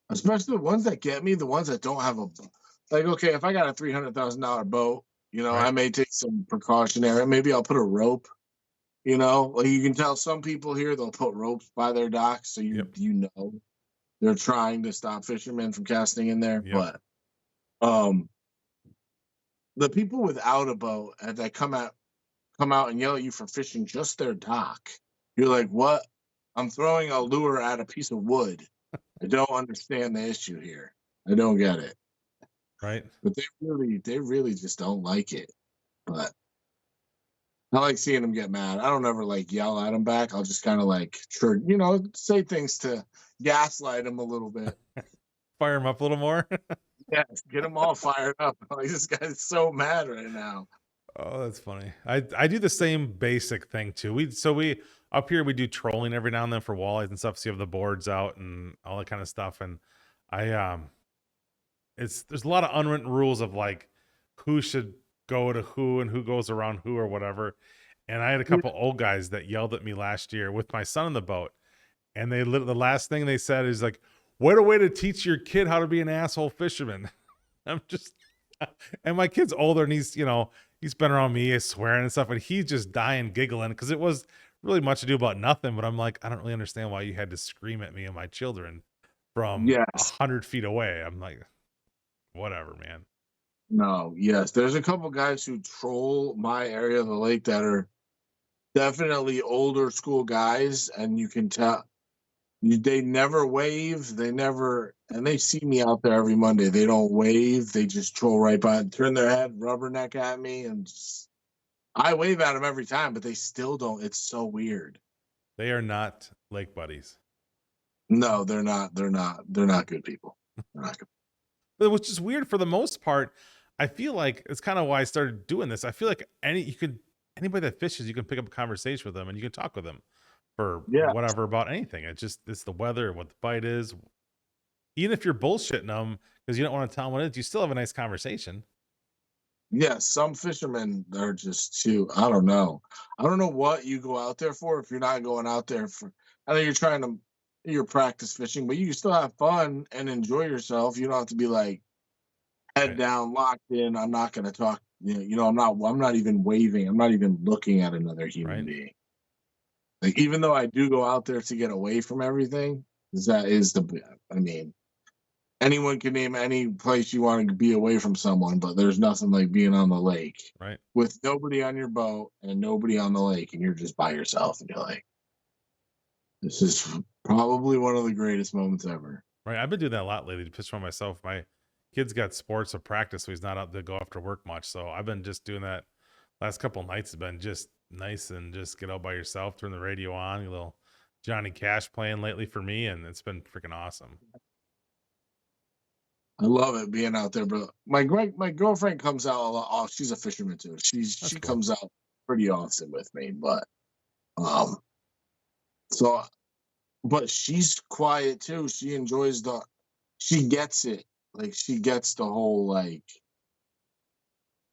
especially the ones that get me, the ones that don't have okay, if I got a $300,000 boat, right. I may take some precautionary, maybe I'll put a rope, like you can tell some people here, they'll put ropes by their docks. So they're trying to stop fishermen from casting in there. Yep. But the people without a boat that come out and yell at you for fishing just their dock, you're like, what? I'm throwing a lure at a piece of wood. I don't understand the issue here. I don't get it. Right. But they really just don't like it. But I like seeing them get mad. I don't ever yell at them back. I'll just kind of say things to gaslight them a little bit. Fire them up a little more. Yes, get them all fired up. This guy's so mad right now. Oh, that's funny. I do the same basic thing too. We up here we do trolling every now and then for walleyes and stuff. So you have the boards out and all that kind of stuff. And there's a lot of unwritten rules of who should go to who and who goes around who or whatever. And I had a couple old guys that yelled at me last year with my son in the boat, and the last thing they said is what a way to teach your kid how to be an asshole fisherman. I'm just, and my kid's older and he's, you know, he's been around me, he's swearing and stuff, and he's just dying giggling because it was really much to do about nothing. But I'm like, I don't really understand why you had to scream at me and my children from Yes. 100 feet away. I'm like, whatever, man. No, yes. There's a couple guys who troll my area of the lake that are definitely older school guys, and you can tell they never wave. They never, and they see me out there every Monday. They don't wave. They just troll right by, turn their head, rubberneck at me, and just, I wave at them every time, but they still don't. It's so weird. They are not lake buddies. No, they're not. They're not. They're not good people. They're not good. But which is weird for the most part. I feel like it's kind of why I started doing this. I feel like anybody that fishes, you can pick up a conversation with them and you can talk with them for whatever about anything. It's the weather, what the bite is. Even if you're bullshitting them because you don't want to tell them what it is, you still have a nice conversation. Yeah, some fishermen are just too, I don't know. I don't know what you go out there for if you're not going out there for, I know you're practice fishing, but you can still have fun and enjoy yourself. You don't have to be like head down, locked in. I'm not going to talk, I'm not even waving. I'm not even looking at another human being. Like, even though I do go out there to get away from everything, anyone can name any place you want to be away from someone, but there's nothing like being on the lake, right? With nobody on your boat and nobody on the lake, and you're just by yourself, and you're like, this is probably one of the greatest moments ever. Right. I've been doing that a lot lately to fish for myself. My kid's got sports or practice, so he's not out to go after work much. So I've been just doing that. Last couple of nights have been just nice and just get out by yourself, turn the radio on, a little Johnny Cash playing lately for me, and it's been freaking awesome. I love it being out there, but my girlfriend comes out a lot. Oh, she's a fisherman too. She cool. Comes out pretty often with me, but but she's quiet too. She enjoys she gets it. Like, she gets the whole, like,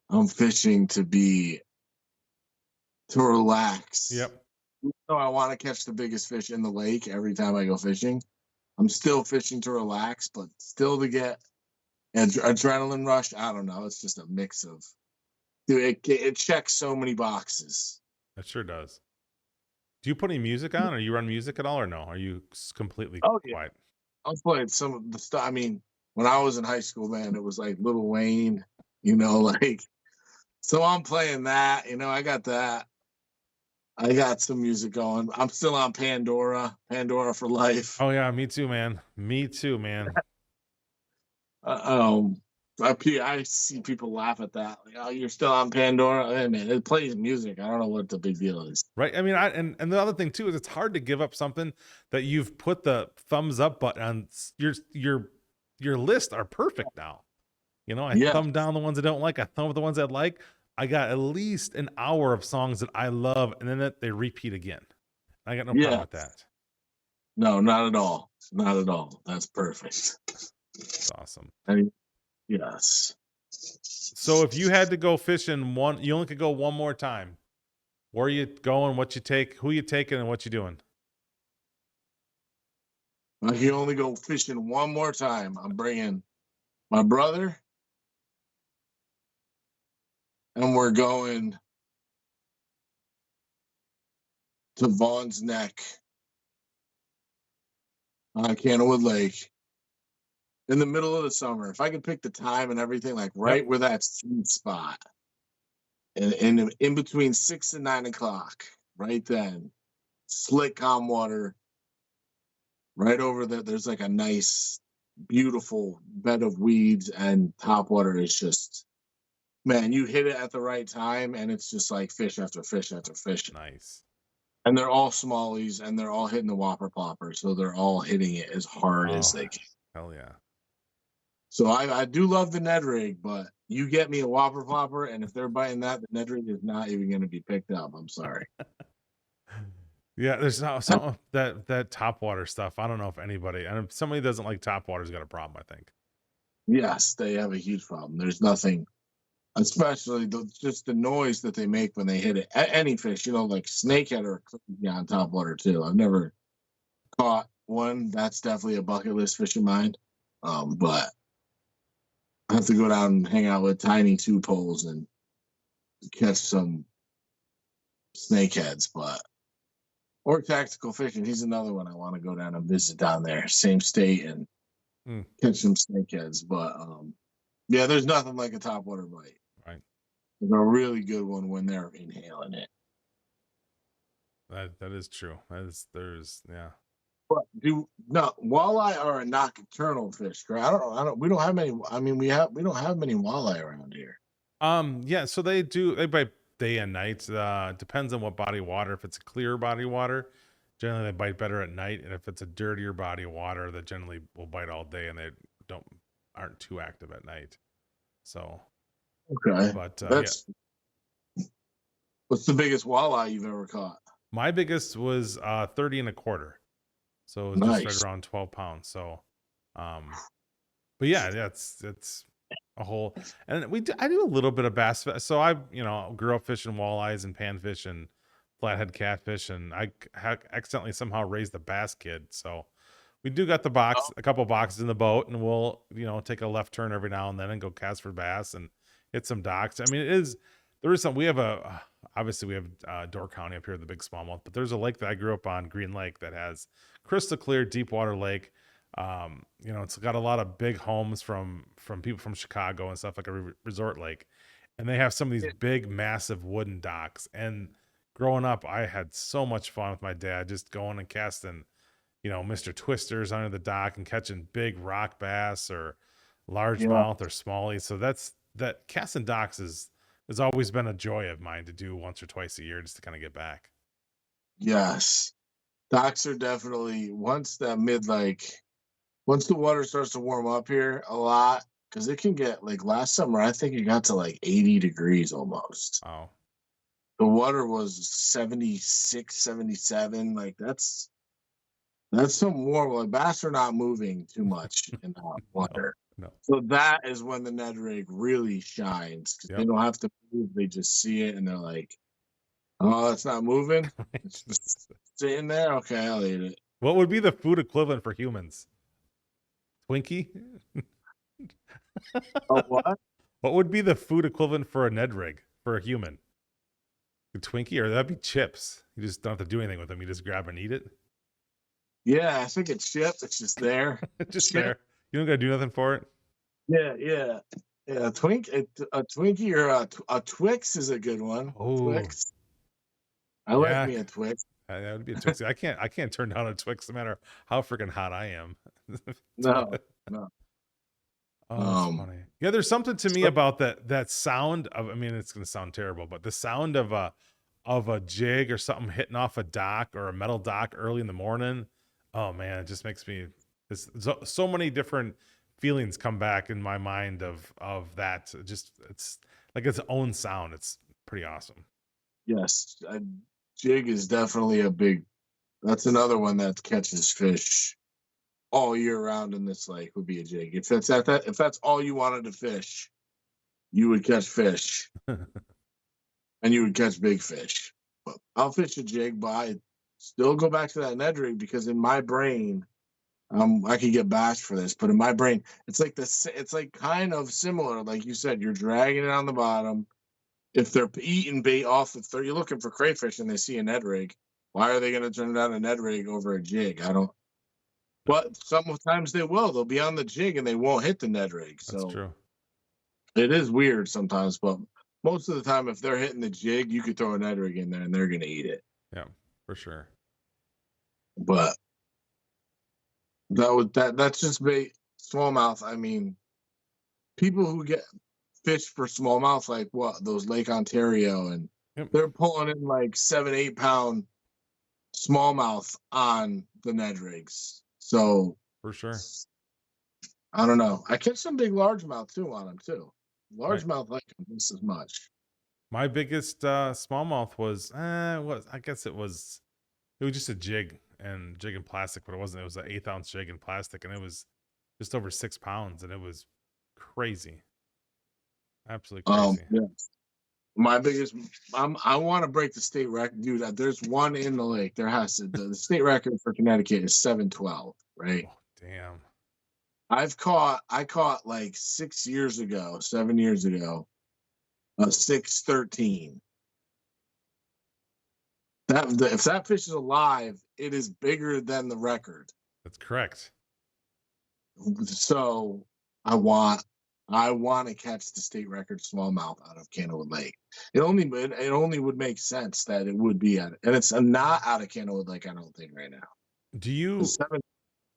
I'm fishing to relax. Yep. So I want to catch the biggest fish in the lake every time I go fishing. I'm still fishing to relax, but still to get adrenaline rush. I don't know. It's just a mix of, dude, it checks so many boxes. It sure does. Do you put any music on, or you run music at all, or no? Are you completely quiet? I was playing some of the stuff. I mean, when I was in high school, man, it was like Lil Wayne, like, so I'm playing that, I got that. I got some music going. I'm still on Pandora for life. Oh yeah, me too, man. I see people laugh at that. Like, oh, you're still on Pandora? Hey, man, it plays music. I don't know what the big deal is. Right. I mean, and the other thing too is it's hard to give up something that you've put the thumbs up button on. Your list are perfect now. I thumb down the ones I don't like. I thumb up the ones I like. I got at least an hour of songs that I love, and then they repeat again. I got no problem with that. No, not at all. Not at all. That's perfect. That's awesome. Yes. So if you had to go fishing you only could go one more time. Where are you going? What you take? Who you taking? And what you doing? I can only go fishing one more time. I'm bringing my brother, and we're going to Vaughn's Neck on Candlewood Lake in the middle of the summer. If I could pick the time and everything, like right where that sweet spot, and in between 6 and 9 o'clock, right then, slick calm water. Right over there, there's like a nice, beautiful bed of weeds, and topwater is just, man, you hit it at the right time, and it's just like fish after fish after fish. Nice. And they're all smallies, and they're all hitting the whopper plopper, so they're all hitting it as hard as they can. Hell yeah. So I do love the Ned rig, but you get me a whopper plopper, and if they're biting that, the Ned rig is not even going to be picked up. I'm sorry. Yeah, there's some that topwater stuff. I don't know if anybody, and if somebody doesn't like topwater's got a problem, I think. Yes, they have a huge problem. There's nothing, especially just the noise that they make when they hit it. Any fish, like snakehead or on topwater too. I've never caught one. That's definitely a bucket list fish of mine. But I have to go down and hang out with Tiny Two Poles and catch some snakeheads, but or tactical fishing. He's another one I want to go down and visit down there, same state, and catch some snakeheads. But yeah, there's nothing like a topwater bite. Right. It's a really good one when they're inhaling it. That is true. Yeah. But walleye are a nocturnal fish, correct? I don't. We don't have many. I mean, we don't have many walleye around here. Yeah, so they bite day and night. Depends on what body of water. If it's a clear body of water, generally they bite better at night. And if it's a dirtier body of water, they generally will bite all day and they aren't too active at night. So okay. But yeah. What's the biggest walleye you've ever caught? My biggest was 30 and a quarter. So it was nice. just right around 12 pounds. So but yeah, it's a whole, and I do a little bit of bass. So I grew up fishing walleyes and panfish and flathead catfish, and I accidentally somehow raised a bass kid. So we do got a couple boxes in the boat, and we'll take a left turn every now and then and go cast for bass and hit some docks. I mean, there is some. We have obviously we have Door County up here, the big smallmouth, but there's a lake that I grew up on, Green Lake, that has crystal clear deep water lake. It's got a lot of big homes from people from Chicago and stuff, like a resort lake, and they have some of these big massive wooden docks. And growing up, I had so much fun with my dad just going and casting Mr. Twisters under the dock and catching big rock bass or largemouth or smallies. So that casting docks has always been a joy of mine to do once or twice a year, just to kind of get back. Yes, docks are definitely once the water starts to warm up here a lot, because it can get, like last summer, I think it got to like 80 degrees almost. Oh, the water was 76, 77. Like that's some warm. Like bass are not moving too much in hot water. No. So that is when the Ned rig really shines, because they don't have to move. They just see it and they're like, oh, it's not moving. It's just sitting there. Okay, I'll eat it. What would be the food equivalent for humans? Twinkie? Oh, what? What would be the food equivalent for a Ned rig for a human? A Twinkie, or that'd be chips. You just don't have to do anything with them. You just grab and eat it. Yeah, I think it's chips. It's just there. Just there. You don't gotta do nothing for it. Yeah. A Twinkie or a Twix is a good one. Oh, Twix. I like me a Twix. That would be a Twix. I can't turn down a Twix no matter how freaking hot I am. No. Oh, that's funny. Yeah, there's something to me about that sound of. I mean, it's gonna sound terrible, but the sound of a jig or something hitting off a dock or a metal dock early in the morning. Oh man, it just makes me. So many different feelings come back in my mind of that. It's like its own sound. It's pretty awesome. Yes, a jig is definitely that's another one that catches fish all year round in this lake. Would be a jig. If that's all you wanted to fish, you would catch fish, and you would catch big fish. But I'll fish a jig, but I still go back to that Ned rig, because in my brain, I could get bashed for this, but in my brain, it's like kind of similar. Like you said, you're dragging it on the bottom. If they're eating bait off you're looking for crayfish and they see a Ned rig, why are they going to turn down a Ned rig over a jig? I don't. But sometimes they will. They'll be on the jig and they won't hit the Ned rig. So that's true. It is weird sometimes, but most of the time, if they're hitting the jig, you could throw a Ned rig in there and they're going to eat it. Yeah, for sure. But that's just bait. Smallmouth. I mean, people who get fish for smallmouth, like those Lake Ontario, and they're pulling in like 7-8 pound smallmouth on the Ned rigs. So for sure, I don't know. I catch some big largemouth too on them too. Largemouth like them just as much. My biggest smallmouth was I guess it was just a jig and plastic, but it wasn't. It was an 1/8 ounce jig in plastic, and it was just over 6 pounds, and it was crazy, absolutely crazy. Yeah. My biggest, I want to break the state record, dude. There's one in the lake. There has to. The state record for Connecticut is 712, right? Oh, damn. I caught like 6 years ago, 7 years ago, a 613. If that fish is alive, it is bigger than the record. That's correct. So I want to catch the state record smallmouth out of Canowood Lake. It only would make sense that it would be and it's not out of Canowood Lake. I don't think right now. Do you It's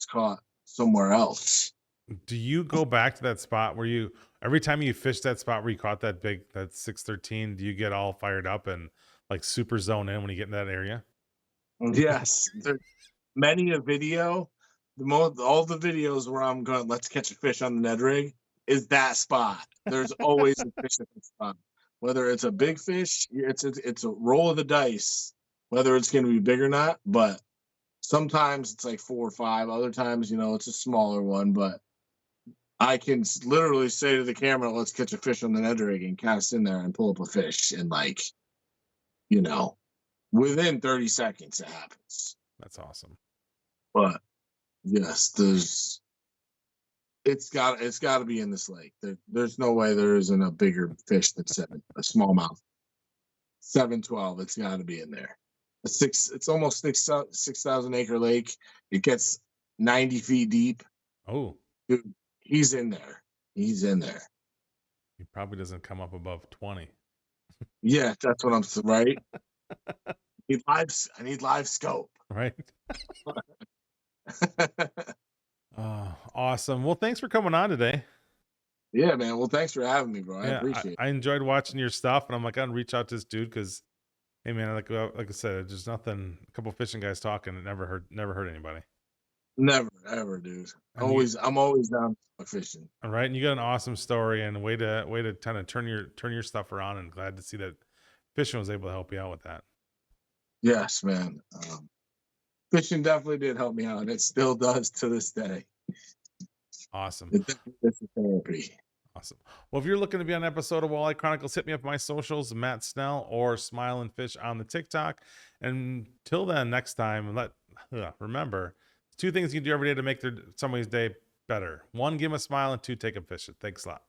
caught somewhere else. Do you go back to that spot where you every time you fish that spot where you caught that 613? Do you get all fired up and like super zone in when you get in that area? Yes, there's many a video. All the videos where I'm going, let's catch a fish on the Ned rig, is that spot. There's always a fish at the spot. Whether it's a big fish, it's a roll of the dice, whether it's going to be big or not. But sometimes it's like 4 or 5. Other times, it's a smaller one. But I can literally say to the camera, let's catch a fish on the Ned rig and cast in there and pull up a fish. And within 30 seconds it happens. That's awesome. But yes, it's got to be in this lake. There's no way there isn't a bigger fish than a smallmouth. 712. It's got to be in there. It's almost 6,000 acre lake. It gets 90 feet deep. Oh, dude, he's in there. He's in there. He probably doesn't come up above 20. Yeah, that's what I'm right. I need live scope. Right. Awesome. Well, thanks for coming on today. Yeah, man. Well, thanks for having me, bro. I appreciate it. I enjoyed watching your stuff, and I'm like, I gotta reach out to this dude because, hey, man, like I said, there's nothing. A couple fishing guys talking, it never hurt anybody. Never, ever, dude. I'm always down for fishing. All right, and you got an awesome story and way to kind of turn your stuff around, and glad to see that fishing was able to help you out with that. Yes, man. Fishing definitely did help me out, and it still does to this day. Awesome. It's a therapy. Awesome. Well, if you're looking to be on an episode of Walleye Chronicles, hit me up on my socials, Matt Snell or Smile and Fish on the TikTok. And till then, next time, remember, 2 things you can do every day to make somebody's day better. 1, give them a smile, and 2, take them fishing. Thanks a lot.